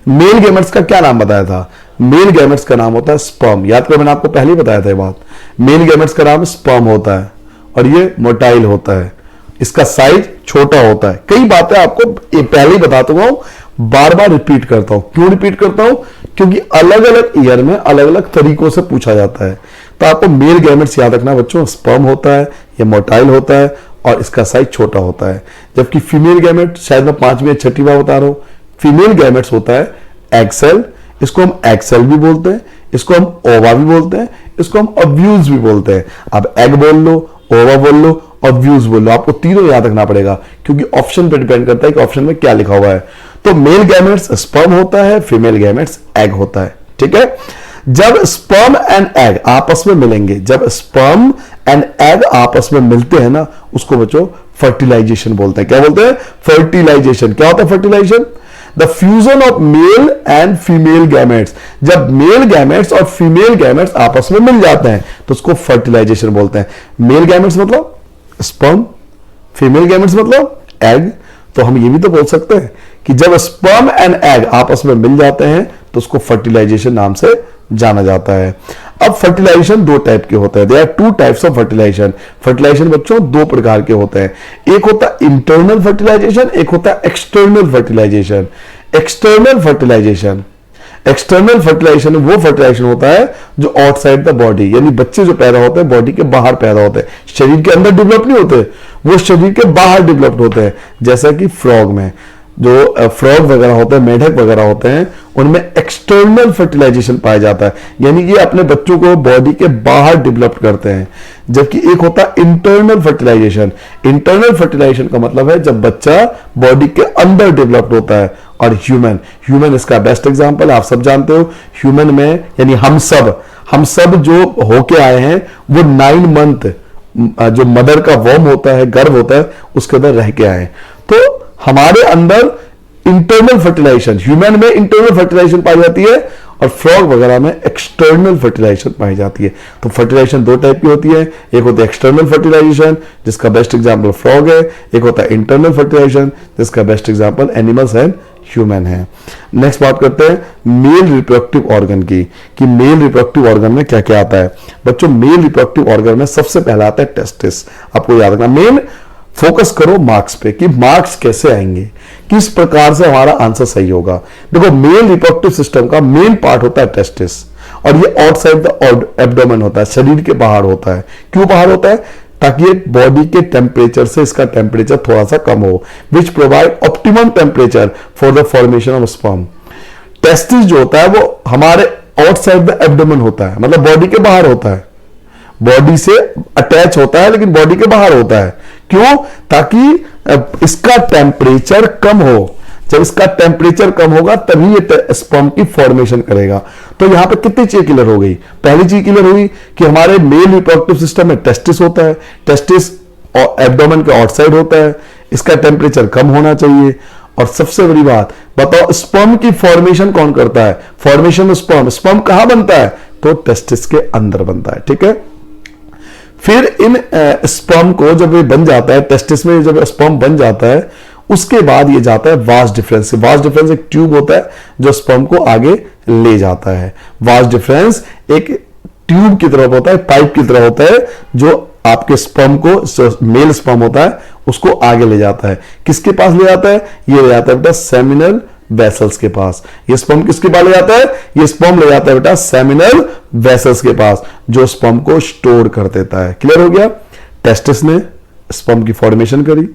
मेल गैमेट्स का क्या नाम बताया था? मेल गैमेट्स का नाम होता है स्पर्म। याद करो, मैंने आपको पहले ही बताया था ये बात। मेल गैमेट्स का नाम स्पर्म होता है और ये मोटाइल होता है, इसका साइज छोटा होता है। कई बातें आपको पहले ही बताता हूं, बार बार रिपीट करता हूं। क्यों रिपीट करता हूं? क्योंकि अलग अलग ईयर में अलग अलग तरीकों से पूछा जाता है। तो आपको मेल गैमेट्स याद रखना बच्चों, स्पर्म होता है, यह मोटाइल होता है और इसका साइज छोटा होता है। जबकि फीमेल गैमेट, शायद मैं 5वीं या 6वीं बार बता रहा हूं, फीमेल गैमेट्स होता है एग सेल, इसको हम एग सेल भी बोलते हैं, इसको हम ओवा भी बोलते हैं, इसको हम ओव्यूल्स भी बोलते हैं। अब एग बोल लो, ओवा बोल लो, ओव्यूल्स बोल लो, आपको तीनों याद रखना पड़ेगा क्योंकि ऑप्शन पे डिपेंड करता है कि ऑप्शन में क्या लिखा हुआ है। तो मेल गैमेट्स स्पर्म होता है, फीमेल गैमेट्स एग होता है। ठीक है, जब स्पर्म एंड एग आपस में मिलेंगे, जब स्पर्म एंड एग आपस में मिलते हैं ना, उसको बच्चों फर्टिलाइजेशन बोलते हैं। क्या बोलते हैं? फर्टिलाइजेशन। क्या होता है fertilization? The fusion of male and female gametes. जब मेल गैमेट्स और फीमेल गैमेट्स आपस में मिल जाते हैं तो उसको फर्टिलाइजेशन बोलते हैं। मेल गैमेट्स मतलब स्पर्म, फीमेल गैमेट्स मतलब एग। तो हम ये भी तो बोल सकते हैं कि जब स्पर्म एंड एग आपस में मिल जाते हैं तो उसको फर्टिलाइजेशन नाम से जाना जाता है। अब फर्टिलाइजेशन दो टाइप के होते हैं। There are two types of fertilization. Fertilization बच्चों दो प्रकार के होते हैं। एक होता है इंटरनल फर्टिलाइजेशन, एक होता है external fertilization. External fertilization, external fertilization वो फर्टिलाइजेशन होता है जो आउटसाइड द बॉडी, यानी बच्चे जो पैदा होते हैं बॉडी के बाहर पैदा होते हैं, शरीर के अंदर डेवलप नहीं होते, वो शरीर के बाहर डेवलप्ड होते हैं। जैसा कि फ्रॉग में जो फ्रॉग वगैरह होते हैं, मेढक वगैरह होते हैं, उनमें एक्सटर्नल फर्टिलाइजेशन पाया जाता है, यानी ये अपने बच्चों को बॉडी के बाहर डेवलप करते हैं। जबकि एक होता है इंटरनल फर्टिलाइजेशन। इंटरनल फर्टिलाइजेशन का मतलब है जब बच्चा बॉडी के अंदर डेवलप्ड होता है। और ह्यूमन इसका बेस्ट एग्जांपल आप सब जानते हो। ह्यूमन में यानी हम सब जो होके आए हैं वो 9 मंथ जो मदर का वॉर्म होता है, गर्भ होता है, उसके अंदर रह के आए। तो हमारे अंदर इंटरनल फर्टिलाइजेशन, ह्यूमन में इंटरनल फर्टिलाइजेशन पाई जाती है और फ्रॉग वगैरह में एक्सटर्नल फर्टिलाइजेशन पाई जाती है। तो फर्टिलाइजेशन दो टाइप की होती है। एक होता है एक्सटर्नल फर्टिलाइजेशन जिसका बेस्ट एग्जांपल फ्रॉग है, एक होता है इंटरनल फर्टिलाइजेशन जिसका best example animals and human है। नेक्स्ट बात करते हैं मेल रिप्रोडक्टिव ऑर्गन की, कि मेल रिप्रोडक्टिव ऑर्गन में क्या क्या आता है। बच्चों मेल रिप्रोडक्टिव ऑर्गन में सबसे पहला आता है टेस्टिस। आपको याद रखना, मेन फोकस करो मार्क्स पे कि मार्क्स कैसे आएंगे, किस प्रकार से हमारा आंसर सही होगा। देखो मेल रिप्रोडक्टिव सिस्टम का मेन पार्ट होता है टेस्टिस, और ये आउटसाइड द एब्डोमेन होता है, शरीर के बाहर होता है। क्यों बाहर होता है? ताकि ये बॉडी के टेम्परेचर से इसका टेम्परेचर थोड़ा सा कम हो, which provide optimum temperature for the formation of sperm. Testis जो होता है वो हमारे आउटसाइड द एब्डोमेन होता है, मतलब बॉडी के बाहर होता है, बॉडी से अटैच होता है लेकिन बॉडी के बाहर होता है। क्यों? ताकि इसका टेम्परेचर कम हो। जब इसका टेम्परेचर कम होगा तभी ये स्पर्म की फॉर्मेशन करेगा। तो यहां पे कितनी चीज क्लियर हो गई? पहली चीज क्लियर हुई कि हमारे मेल रिप्रोडक्टिव सिस्टम में टेस्टिस होता है, टेस्टिस एब्डोमेन के आउटसाइड होता है, इसका टेम्परेचर कम होना चाहिए। और सबसे बड़ी बात बताओ, स्पर्म की फॉर्मेशन कौन करता है? फॉर्मेशन ऑफ स्पर्म कहां बनता है? तो टेस्टिस के अंदर बनता है। ठीक है, फिर इन स्पर्म को जब ये बन जाता है, टेस्टिस में जब स्पर्म बन जाता है, उसके बाद ये जाता है वास डिफरेंस। वास डिफरेंस एक ट्यूब होता है जो स्पर्म को आगे ले जाता है। वास डिफरेंस एक ट्यूब की तरह होता है, पाइप की तरह होता है, जो आपके स्पर्म को, मेल स्पर्म होता है, उसको आगे ले जाता है। किसके पास ले जाता है? ये ले जाता है बेटा सेमिनल वेसल्स के पास। ये स्पर्म किसके पास ले जाता है? ये स्पर्म ले जाता है बेटा सेमिनल वेसल्स के पास, जो स्पर्म को स्टोर कर देता है। क्लियर हो गया? टेस्टिस ने स्पर्म की फॉर्मेशन करी,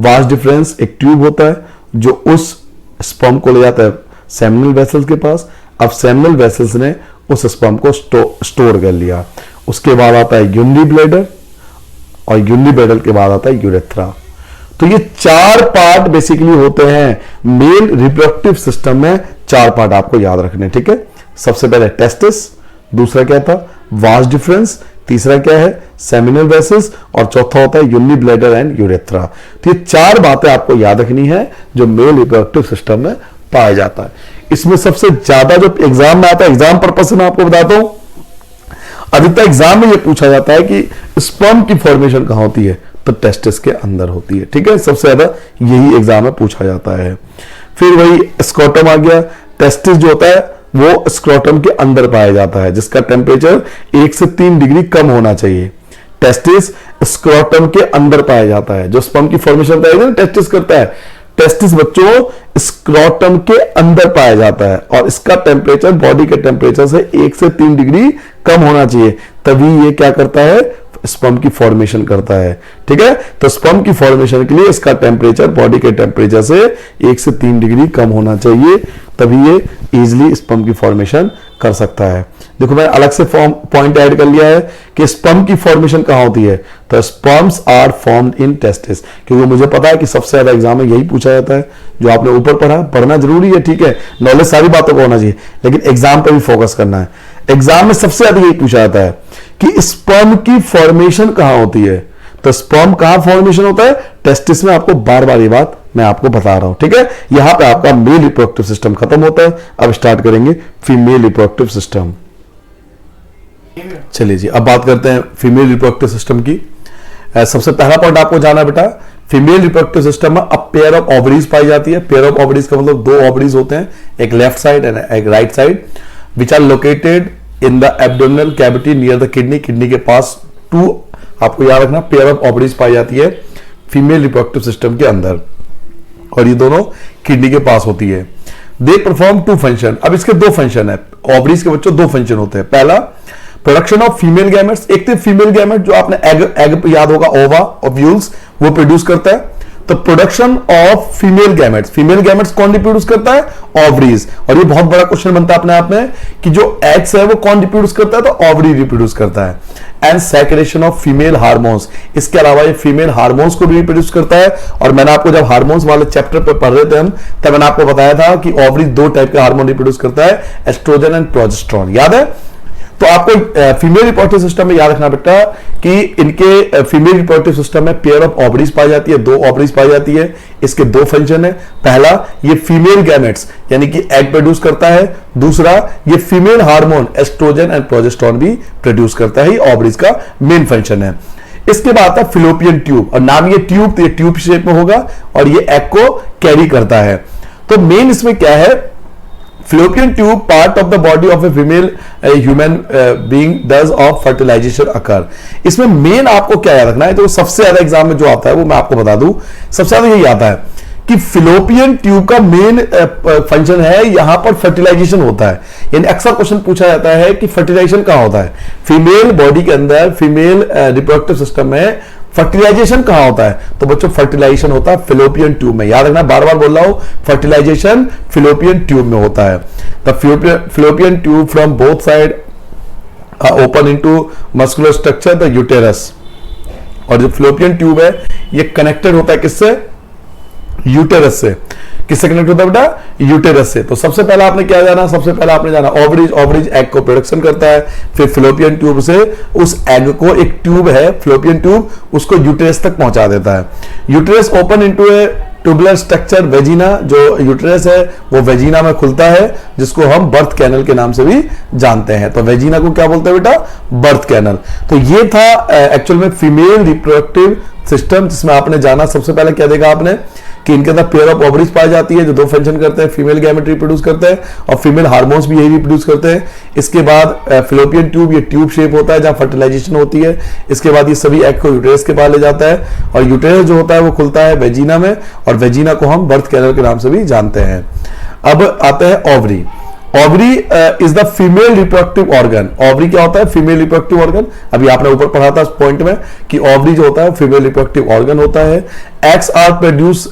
वास डिफरेंस एक ट्यूब होता है जो उस स्पर्म को ले जाता है सेमिनल वेसल्स के पास। अब सेमिनल वेसल्स ने उस स्पर्म को स्टोर कर लिया। उसके बाद आता है यूरिनरी ब्लैडर, और यूरिनरी ब्लैडर के बाद आता है यूरेथ्रा। तो ये 4 पार्ट बेसिकली होते हैं मेल रिप्रोडक्टिव सिस्टम में। 4 पार्ट आपको याद रखने। ठीक है, सबसे पहले टेस्टिस, दूसरा क्या था? वास डिफरेंस, तीसरा क्या है? सेमिनल वेसल्स, और चौथा होता है यूरिनरी ब्लैडर एंड यूरेथ्रा। तो ये 4 बातें आपको याद रखनी है जो मेल रिप्रोडक्टिव सिस्टम में पाया जाता है। इसमें सबसे ज्यादा जो एग्जाम में आता है, एग्जाम पर्पस से मैं आपको बताता हूं, अधिकतर एग्जाम में ये पूछा जाता है कि स्पर्म की फॉर्मेशन कहां होती है? तो टेस्टिस के अंदर होती है। ठीक है, सबसे ज्यादा यही एग्जाम में पूछा जाता है। फिर वही स्क्रोटम आ गया। टेस्टिस जो होता है वो स्क्रोटम के अंदर पाया जाता है, जिसका टेम्परेचर 1 से 3 डिग्री कम होना चाहिए। टेस्टिस स्क्रोटम के अंदर पाया जाता है। जो स्पर्म की फॉर्मेशन होता है टेस्टिस करता है, टेस्टिस बच्चों स्क्रोटम के अंदर पाया जाता है, और इसका टेम्परेचर बॉडी के टेम्परेचर से 1 से 3 डिग्री कम होना चाहिए, तभी ये क्या करता है? स्पर्म की फॉर्मेशन करता है। ठीक है, तो स्पर्म की फॉर्मेशन के लिए इसका टेम्परेचर बॉडी के टेम्परेचर से 1 से 3 डिग्री कम होना चाहिए, तभी ये इजीली स्पर्म की फॉर्मेशन कर सकता है। देखो मैं अलग से पॉइंट ऐड कर लिया है कि स्पर्म की फॉर्मेशन कहां होती है, तो sperms are formed in testis, क्योंकि मुझे पता है कि सबसे ज्यादा एग्जाम में यही पूछा जाता है। जो आपने ऊपर पढ़ा, पढ़ना जरूरी है, ठीक है, नॉलेज सारी बातों को होना चाहिए, लेकिन एग्जाम पे भी फोकस करना है। एग्जाम में सबसे ज्यादा यही पूछा जाता है कि स्पर्म की फॉर्मेशन कहां होती है, तो स्पर्म कहां फॉर्मेशन होता है, टेस्टिस में। आपको बार बार ये बात मैं आपको बता रहा हूं। ठीक है, यहां पे आपका मेल रिप्रोडक्टिव सिस्टम खत्म होता है, अब स्टार्ट करेंगे फीमेल रिप्रोडक्टिव सिस्टम। चलिए जी, अब बात करते हैं फीमेल रिप्रोडक्टिव सिस्टम की। सबसे पहला पॉइंट आपको जाना बेटा, फीमेल रिप्रोडक्टिव सिस्टम में अब पेयर ऑफ ओवरीज पाई जाती है। पेयर ऑफ ओवरीज का मतलब 2 ओवरीज होते हैं, एक लेफ्ट साइड एंड एक right side, which are located in the abdominal cavity near the kidney. Kidney के पास 2, आपको याद रखना, पेयर ऑफ ओवरीज पाई जाती है फीमेल रिप्रोडक्टिव सिस्टम के अंदर, और ये दोनों किडनी के पास होती है। They perform 2 function. अब इसके 2 फंक्शन है, ओवरीज के बच्चों 2 फंक्शन होते हैं। पहला, प्रोडक्शन ऑफ फीमेल गैमेट्स। एक तो फीमेल गैमेट जो आपने एग याद होगा, ओवा ओव्यूल्स, वो प्रोड्यूस करता है। तो प्रोडक्शन ऑफ फीमेल गैमेट्स कौन रिप्रोड्यूस करता है, ओवरीज। और ये बहुत बड़ा क्वेश्चन बनता है अपने आप में कि जो एग्स है वो कौन रिप्रोड्यूस करता है, तो ओवरी रिप्रोड्यूस करता है। And secretion of female hormones, इसके अलावा ये फीमेल हार्मोन्स को भी रिप्रोड्यूस करता है। और मैंने आपको जब हार्मोन्स वाले चैप्टर पर पढ़ रहे थे हम, तब मैंने आपको बताया था कि ओवरी 2 टाइप के हार्मोन रिप्रोड्यूस करता है, एस्ट्रोजन एंड प्रोजेस्टेरोन, याद है। तो आपको फीमेल रिप्रोडक्टिव सिस्टम में याद रखना बेटा कि इनके फीमेल रिप्रोडक्टिव सिस्टम में पेयर ऑफ ओवरीज पाई जाती है, 2 ओवरीज पाई जाती है। इसके 2 फंक्शन है। पहला, ये फीमेल गैमेट्स यानी कि एग प्रोड्यूस करता है। दूसरा, ये female hormone estrogen and progesterone भी प्रोड्यूस करता है। ये ओवरीज का मेन फंक्शन है। इसके बाद आता है फिलोपियन ट्यूब, और नाम ये ट्यूब शेप में होगा और ये एग को कैरी करता है। तो मेन इसमें क्या है, Fallopian tube part of the body of a female human being does of fertilization occur। इसमें मेन आपको क्या याद रखना है, तो सबसे ज्यादा एग्जाम में जो आता है वो मैं आपको बता दूं, सबसे ज्यादा यही आता है कि फिलोपियन ट्यूब का मेन फंक्शन है, यहां पर फर्टिलाइजेशन होता है। यानी अक्सर क्वेश्चन पूछा जाता है कि फर्टिलाइजेशन कहां होता है, फीमेल बॉडी के अंदर, फीमेल रिप्रोडक्टिव सिस्टम में फर्टिलाइजेशन कहां होता है, तो बच्चों फर्टिलाइजेशन होता है फिलोपियन ट्यूब में। याद रखना, बार बार बोल रहा हूं, फर्टिलाइजेशन फिलोपियन ट्यूब में होता है। The fallopian tube from both side open into muscular structure the uterus. और जो फिलोपियन ट्यूब है ये कनेक्टेड होता है किससे, यूटेरस से। किससे कनेक्ट होता है बेटा, यूटेरस से। तो सबसे पहला आपने क्या जाना, सबसे पहला आपने जाना ओवरीज एग को प्रोडक्शन करता है, फिर फिलोपियन ट्यूब से उस एग को, एक ट्यूब है फिलोपियन ट्यूब, उसको यूटेरस तक पहुंचा देता है। यूटेरस ओपन इनटू ए ट्यूबुलर स्ट्रक्चर वेजिना, जो यूटेरस है वो वेजिना में खुलता है, जिसको हम बर्थ कैनल के नाम से भी जानते हैं। तो वेजिना को क्या बोलते हैं बेटा, बर्थ कैनल। तो ये था एक्चुअल में फीमेल रिप्रोडक्टिव सिस्टम, जिसमें आपने जाना सबसे पहले क्या देखा आपने कि इनके अंदर पेयर ऑफ ओवरीज पाई जाती है जो 2 फंक्शन करते हैं, फीमेल गैमेट रिप्रोड्यूस करते हैं और फीमेल हार्मोन्स भी यही रिप्रोड्यूस करते हैं। इसके बाद फिलोपियन ट्यूब, ये ट्यूब शेप होता है जहां फर्टिलाइजेशन होती है। इसके बाद ये सभी एग को यूटेरस के पास ले जाता है, और यूटेरस जो होता है वो खुलता है वेजिना में, और वेजिना को हम बर्थ कैनल के नाम से भी जानते हैं। अब आते हैं ovary. Ovary is the female reproductive organ. Ovary क्या होता है, फीमेल रिप्रोडक्टिव ऑर्गन। अभी आपने ऊपर पढ़ा था इस पॉइंट में कि ओवरी जो होता है फीमेल रिप्रोडक्टिव ऑर्गन होता है। एग्स आर प्रोड्यूस,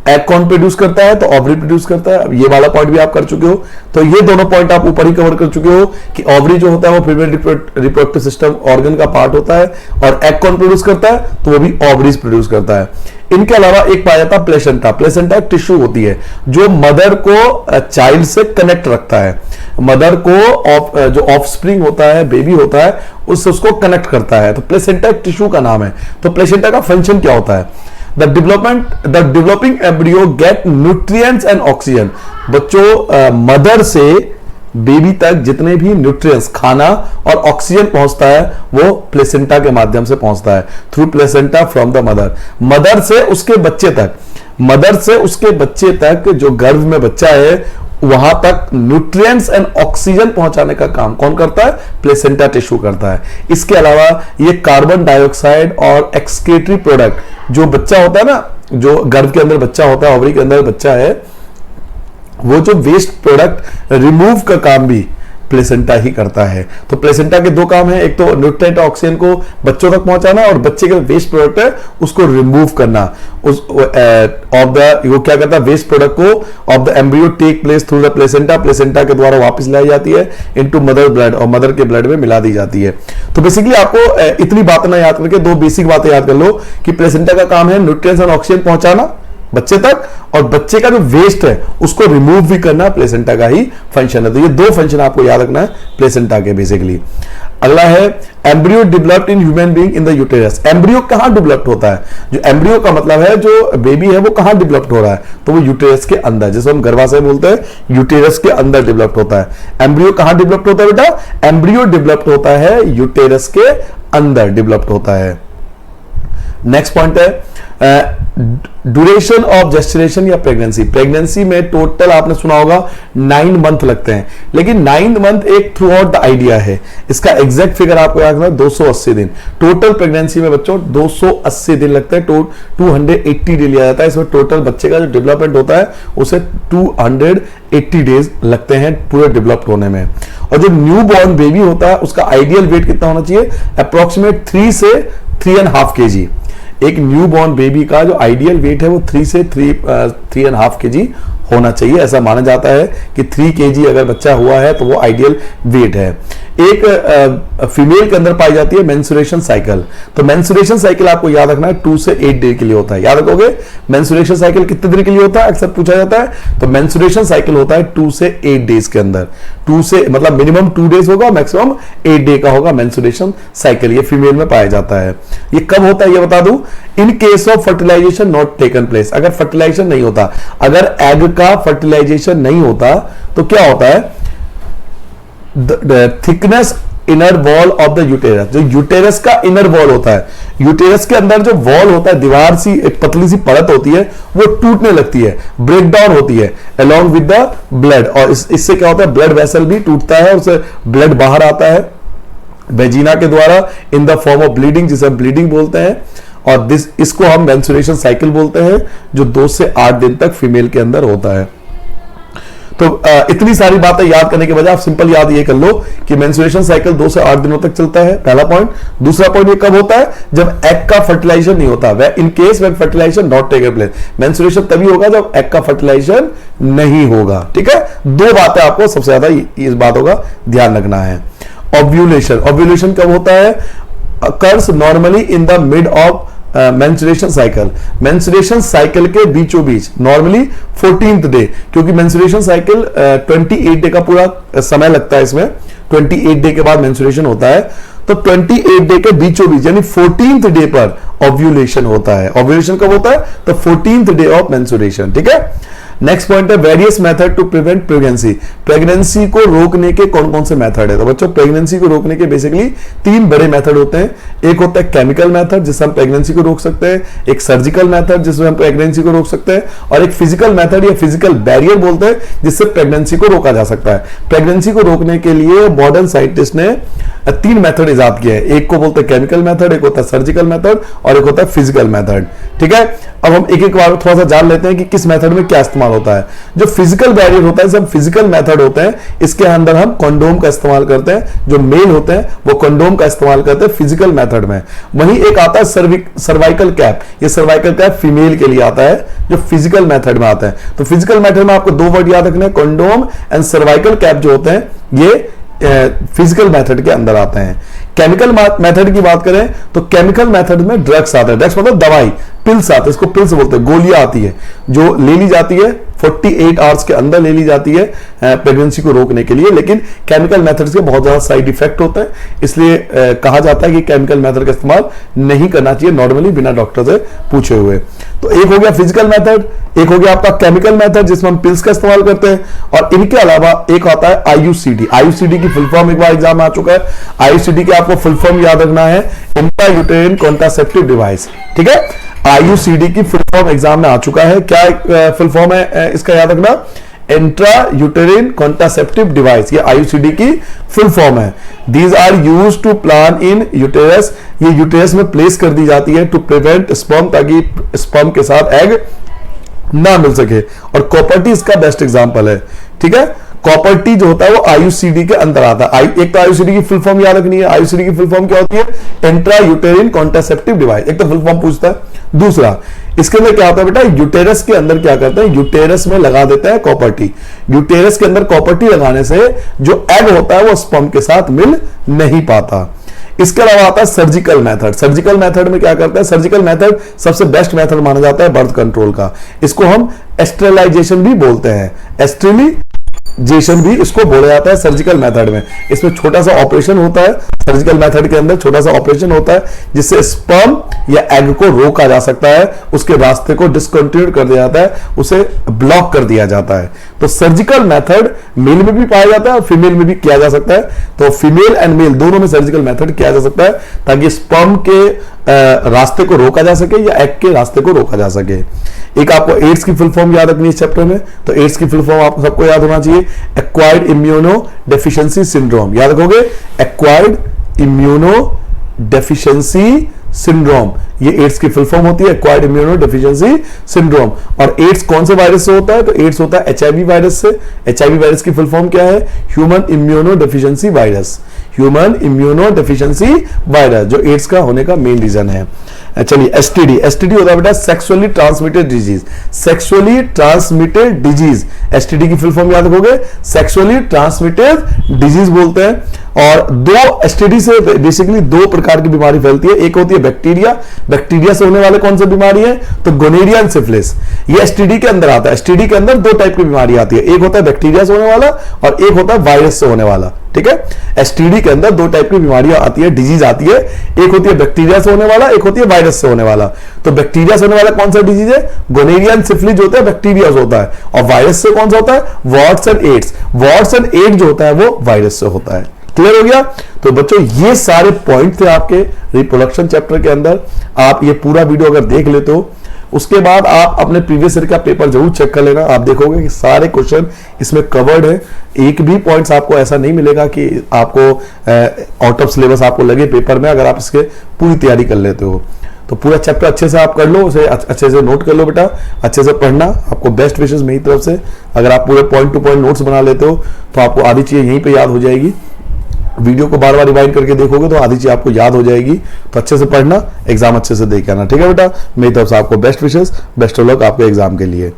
एग कौन प्रोड्यूस करता है, तो ओवरी प्रोड्यूस करता है। अब ये वाला पॉइंट भी आप कर चुके हो, तो ये दोनों पॉइंट आप ऊपर ही कवर कर चुके हो कि ओवरी जो होता है वो फीमेल रिप्रोडक्टिव सिस्टम ऑर्गन का पार्ट होता है, और एग कौन प्रोड्यूस करता है, तो वो भी ओवरीज प्रोड्यूस करता है। इनके अलावा एक पाया जाता है प्लेसेंटा। प्लेसेंटा एक टिश्यू होती है जो मदर को चाइल्ड से कनेक्ट रखता है, मदर को जो ऑफस्प्रिंग होता है, बेबी होता है, उससे उसको कनेक्ट करता है। तो प्लेसेंटा एक टिश्यू का नाम है। तो प्लेसेंटा का फंक्शन क्या होता है, the developing embryo get nutrients and oxygen। बच्चों मदर से बेबी तक जितने भी न्यूट्रिएंट्स, खाना और ऑक्सीजन पहुंचता है वो प्लेसेंटा के माध्यम से पहुंचता है, through placenta from the mother. Mother से उसके बच्चे तक, मदर से उसके बच्चे तक, जो गर्भ में बच्चा है वहां तक न्यूट्रिएंट्स एंड ऑक्सीजन पहुंचाने का काम कौन करता है, प्लेसेंटा टिश्यू करता है। इसके अलावा ये कार्बन डाइऑक्साइड और एक्सक्रीटरी प्रोडक्ट, जो बच्चा होता है ना, जो गर्भ के अंदर बच्चा होता है, ओवरी के अंदर बच्चा है, वो जो वेस्ट प्रोडक्ट रिमूव का काम भी प्लेसेंटा ही करता है। तो प्लेसेंटा के दो काम है, एक तो न्यूट्रिएंट ऑक्सीजन को बच्चों तक पहुंचाना और बच्चे के वेस्ट प्रोडक्ट है उसको रिमूव करना। उस ऑफ द वो क्या करता है, वेस्ट प्रोडक्ट को of the embryo take place through the placenta, placenta के द्वारा वापस लाई जाती है इनटू मदर ब्लड और मदर के ब्लड में मिला दी जाती है। तो बेसिकली आपको इतनी बातें ना याद करके दो बेसिक बातें याद कर लो कि प्लेसेंटा का काम है न्यूट्रिएंट्स और ऑक्सीजन पहुंचाना बच्चे तक, और बच्चे का जो वेस्ट है उसको रिमूव भी करना प्लेसेंटा का ही फंक्शन है। तो ये दो फंक्शन आपको याद रखना है प्लेसेंटा के बेसिकली। अगला है embryo developed in human being in the uterus. Embryo कहां डेवलप्ड होता है, जो एम्ब्रियो का मतलब है जो बेबी है वो कहां डेवलप्ड हो रहा है, तो वो यूटेरस के अंदर, जिसको हम गर्भाशय बोलते हैं, यूटेरस के अंदर डेवलप्ड होता है। एम्ब्रियो कहां डेवलप्ड होता है बेटा, एम्ब्रियो डेवलप्ड होता है यूटेरस के अंदर डेवलप्ड होता है। नेक्स्ट पॉइंट है ड्यूरेशन ऑफ जेस्टिनेशन या प्रेगनेंसी। प्रेगनेंसी में टोटल आपने सुना होगा 9 मंथ लगते हैं, लेकिन 9 मंथ एक थ्रू आउट द आइडिया है, इसका एग्जैक्ट फिगर आपको याद रखना 280 दिन। टोटल प्रेगनेंसी में बच्चों 280 दिन लगते हैं, 280 डे लिया जाता है। इसमें टोटल बच्चे का जो डेवलपमेंट होता है उसे 280 डेज लगते हैं पूरे डेवलप होने में। और जो न्यू बॉर्न बेबी होता है उसका आइडियल वेट कितना होना चाहिए, अप्रोक्सीमेट 3 से 3.5 kg। एक न्यू बॉर्न बेबी का जो आइडियल वेट है वो 3 से 3.5 kg होना चाहिए। ऐसा माना जाता है कि 3 kg अगर बच्चा हुआ है तो वो आइडियल वेट है। एक फीमेल के अंदर पाई जाती है मेंस्ट्रुएशन साइकिल। तो मेंस्ट्रुएशन साइकिल आपको याद रखना है 2 से 8 डे के लिए होता है। याद रखोगे मेंस्ट्रुएशन साइकिल कितने दिन के लिए होता है, अक्सर पूछा जाता है। तो मेंस्ट्रुएशन साइकिल होता है 2 से 8 डेज के अंदर। 2 से मतलब मिनिमम 2 डेज होगा, मैक्सिमम 8 डे का होगा मेंस्ट्रुएशन साइकिल। ये फीमेल में पाया जाता है। ये कब होता है ये बता दूं, in case of fertilization not taken place. अगर फर्टिलाइजेशन नहीं होता, अगर एग का फर्टिलाइजेशन नहीं होता तो क्या होता है, thickness inner wall of the uterus, जो यूटेरस का इनर वॉल होता है, यूटेरस के अंदर जो वॉल होता है, दीवार सी एक पतली सी परत होती है, वो टूटने लगती है, ब्रेक डाउन होती है अलोंग विद द ब्लड। और इससे क्या होता है, ब्लड वेसल भी टूटता है, उससे ब्लड बाहर आता है वेजिना के द्वारा in the form of bleeding, जिसे हम ब्लीडिंग बोलते हैं। और इसको हम मेंस्ट्रुएशन साइकिल बोलते हैं, जो 2 से 8 दिन तक फीमेल के अंदर होता है। तो इतनी सारी बातें याद करने के बजाय आप सिंपल याद ये कर लो कि मेंस्ट्रुएशन साइकिल 2 से 8 दिनों तक चलता है, पहला पॉइंट। दूसरा पॉइंट ये कब होता है, जब एग का फर्टिलाइजेशन नहीं होता, वे in case when fertilization not taken place. Menstruation तभी होगा जब एग का फर्टिलाइजेशन नहीं होगा। ठीक है, दो बातें आपको सबसे ज्यादा इस बातों का ध्यान रखना है। ओव्यूलेशन, ओव्यूलेशन कब होता है, occurs normally in the mid of menstruation cycle. Menstruation cycle के बीचों बीच, नॉर्मली 14th डे, क्योंकि मेंस्ट्रुएशन साइकिल 28 डे का पूरा समय लगता है इसमें, 28 डे के बाद मेंस्ट्रुएशन होता है। तो 28 डे के बीचों बीच यानी 14th डे पर ओव्यूलेशन होता है। ओव्यूलेशन कब होता है, तो 14th डे ऑफ मेंस्ट्रुएशन। ठीक है, नेक्स्ट पॉइंट है various method to prevent pregnancy. Pregnancy को रोकने के कौन कौन से मेथड है, तो बच्चों प्रेगनेंसी को रोकने के बेसिकली 3 बड़े मेथड होते हैं। एक होता है केमिकल मेथड जिससे हम प्रेगनेंसी को रोक सकते हैं, एक सर्जिकल मेथड जिससे हम प्रेगनेंसी को रोक सकते हैं, और एक फिजिकल मेथड या फिजिकल बैरियर बोलते हैं जिससे प्रेगनेंसी को रोका जा सकता है। प्रेगनेंसी को रोकने के लिए मॉडर्न साइंटिस्ट ने 3 मेथड इजाद किए हैं। एक को बोलते हैं केमिकल मेथड, एक होता है सर्जिकल मेथड और एक होता है फिजिकल मेथड। ठीक है, अब हम एक एक बार थोड़ा सा जान लेते हैं कि किस मेथड में क्या इस्तेमाल होता है। जो फिजिकल बैरियर होता है, सब फिजिकल मेथड होते हैं, इसके अंदर हम कंडोम का इस्तेमाल करते हैं। जो मेल होते हैं वो कंडोम का इस्तेमाल करते हैं फिजिकल मेथड में। वहीं एक आता है सर्वाइकल कैप, ये सर्वाइकल कैप फीमेल के लिए आता है जो फिजिकल मेथड में आता है। तो फिजिकल मेथड में आपको 2 वर्ड याद रखने, कंडोम एंड सर्वाइकल कैप जो होते हैं ये फिजिकल मेथड के अंदर आते हैं। केमिकल मेथड की बात करें तो केमिकल मेथड में ड्रग्स आते हैं, ड्रग्स मतलब दवाई, पिल्स आते हैं, इसको पिल्स बोलते हैं, गोलियां आती है जो ले ली जाती है 48 आवर्स के अंदर ले ली जाती है प्रेगनेंसी को रोकने के लिए। लेकिन केमिकल मेथड्स के बहुत ज्यादा साइड इफेक्ट होते हैं, इसलिए कहा जाता है कि केमिकल मेथड का इस्तेमाल नहीं करना चाहिए नॉर्मली बिना डॉक्टर से पूछे हुए। तो एक हो गया फिजिकल मेथड, एक हो गया आपका केमिकल मेथड जिसमें हम पिल्स का इस्तेमाल करते हैं, और इनके अलावा एक आता है आईयूसीडी। आईयूसीडी की फुल फॉर्म एक बार एग्जाम में आ चुका है। आईयूसीडी के आपको फुल फॉर्म याद रखना है, इंट्रायूटेरिन कॉन्ट्रासेप्टिव डिवाइस। ठीक है, आईयूसीडी की फुल फॉर्म एग्जाम में आ चुका है। क्या फुल फॉर्म है इसका याद रखना, इंट्रा यूटेरिन कॉन्ट्रासेप्टिव डिवाइस, ये आईयूसीडी की फुल फॉर्म है। These are used to plant in uterus, ये यूटेरस में प्लेस कर दी जाती है टू प्रिवेंट स्पर्म, ताकि स्पर्म के साथ एग ना मिल सके। और कॉपर्टी इसका बेस्ट एग्जांपल है। ठीक है, कॉपर टी जो होता है वो आईयूसीडी के अंदर आता है। एक तो आईयूसीडी की फुल फॉर्म याद रखनी है। आईयूसीडी की फुल फॉर्म क्या होती है? Intra uterine contraceptive device. एक तो फुल फॉर्म पूछता है। दूसरा, इसके अंदर क्या होता है बेटा? यूटेरस के अंदर क्या करते हैं? यूटेरस में लगा देता है कॉपर टी। यूटेरस के अंदर कॉपर टी लगाने से जो एग होता है वो स्पर्म के साथ मिल नहीं पाता। इसके अलावा आता है सर्जिकल मेथड। सर्जिकल मेथड में क्या करते हैं? सर्जिकल मेथड सबसे बेस्ट मेथड माना जाता है बर्थ कंट्रोल का। इसको हम एस्ट्रलाइजेशन भी बोलते हैं। एस्ट्रलाइजेशन भी इसको बोला जाता है सर्जिकल मेथड में। इसमें छोटा सा ऑपरेशन होता है, सर्जिकल मेथड के अंदर छोटा सा ऑपरेशन होता है जिससे स्पर्म या एग को रोका जा सकता है, उसके रास्ते को डिसकंटिन्यू कर दिया जाता है, उसे ब्लॉक कर दिया जाता है। तो सर्जिकल मेथड मेल में भी पाया जाता है और फीमेल में भी किया जा सकता है। तो फीमेल एंड मेल दोनों में सर्जिकल मेथड किया जा सकता है ताकि स्पर्म के रास्ते को रोका जा सके या एग के रास्ते को रोका जा सके। एक आपको एड्स की फुल फॉर्म याद रखनी है इस चैप्टर में। तो एड्स की फुल फॉर्म आपको सबको याद होना चाहिए, एक्वायर्ड इम्यूनो डेफिशिएंसी सिंड्रोम। याद रखोगे, एक्वायर्ड इम्यूनो डेफिशिएंसी सिंड्रोम, ये एड्स की फुल फॉर्म होती है, एक्वायर्ड इम्यूनो डेफिशिएंसी सिंड्रोम। और एड्स कौन से वायरस से होता है? तो एड्स होता है एचआईवी वायरस से। एचआईवी वायरस की फुल फॉर्म क्या है? Human immuno deficiency virus. Human immuno deficiency virus जो एड्स का होने का मेन रीजन है। चलिए, एसटीडी। एसटीडी होता है बेटा sexually transmitted disease. Sexually transmitted disease, STD की फुल फॉर्म याद रखोगे, सेक्सुअली ट्रांसमिटेड डिजीज बोलते हैं। और दो एसटीडी से बेसिकली दो प्रकार की बीमारी फैलती है। एक होती है बैक्टीरिया। बैक्टीरिया से होने वाले कौन सी बीमारी है? तो गोनेरिया एंड सिफिलिस, ये एसटीडी के अंदर आता है। एसटीडी के अंदर दो टाइप की बीमारी आती है, एक होता है बैक्टीरिया से होने वाला और एक होता है वायरस से होने वाला। ठीक है, एसटीडी के अंदर दो टाइप की बीमारियां आती है, डिजीज आती है। एक होती है बैक्टीरिया से होने वाला, एक होती है वायरस से होने वाला। तो बैक्टीरिया से होने वाला कौन सा डिजीज है? गोनेरिया एंड सिफिलिस जो होता है बैक्टीरिया से होता है। और वायरस से कौन सा होता है? Warts and AIDS. Warts and AIDS जो होता है वो वायरस से होता है। क्लियर हो गया? तो बच्चों ये सारे पॉइंट थे आपके रिप्रोडक्शन चैप्टर के अंदर। आप ये पूरा वीडियो अगर देख लेते हो, उसके बाद आप अपने प्रीवियस ईयर का पेपर जरूर चेक कर लेना। आप देखोगे कि सारे क्वेश्चन इसमें कवर्ड है। एक भी पॉइंट्स आपको ऐसा नहीं मिलेगा कि आपको आउट ऑफ सिलेबस आपको लगे पेपर में, अगर आप इसके पूरी तैयारी कर लेते हो। तो पूरा चैप्टर अच्छे से आप कर लो, उसे अच्छे से नोट कर लो बेटा, अच्छे से पढ़ना। आपको बेस्ट विशेष मेरी तरफ से। अगर आप पूरे पॉइंट टू पॉइंट नोट्स बना लेते हो तो आपको आधी चीजें यहीं पे याद हो जाएगी। वीडियो को बार बार रिवाइंड करके देखोगे तो आधी चीज आपको याद हो जाएगी। तो अच्छे से पढ़ना, एग्जाम अच्छे से दे के आना। ठीक है बेटा, मेरी तरफ से आपको best wishes, best of luck आपके एग्जाम के लिए।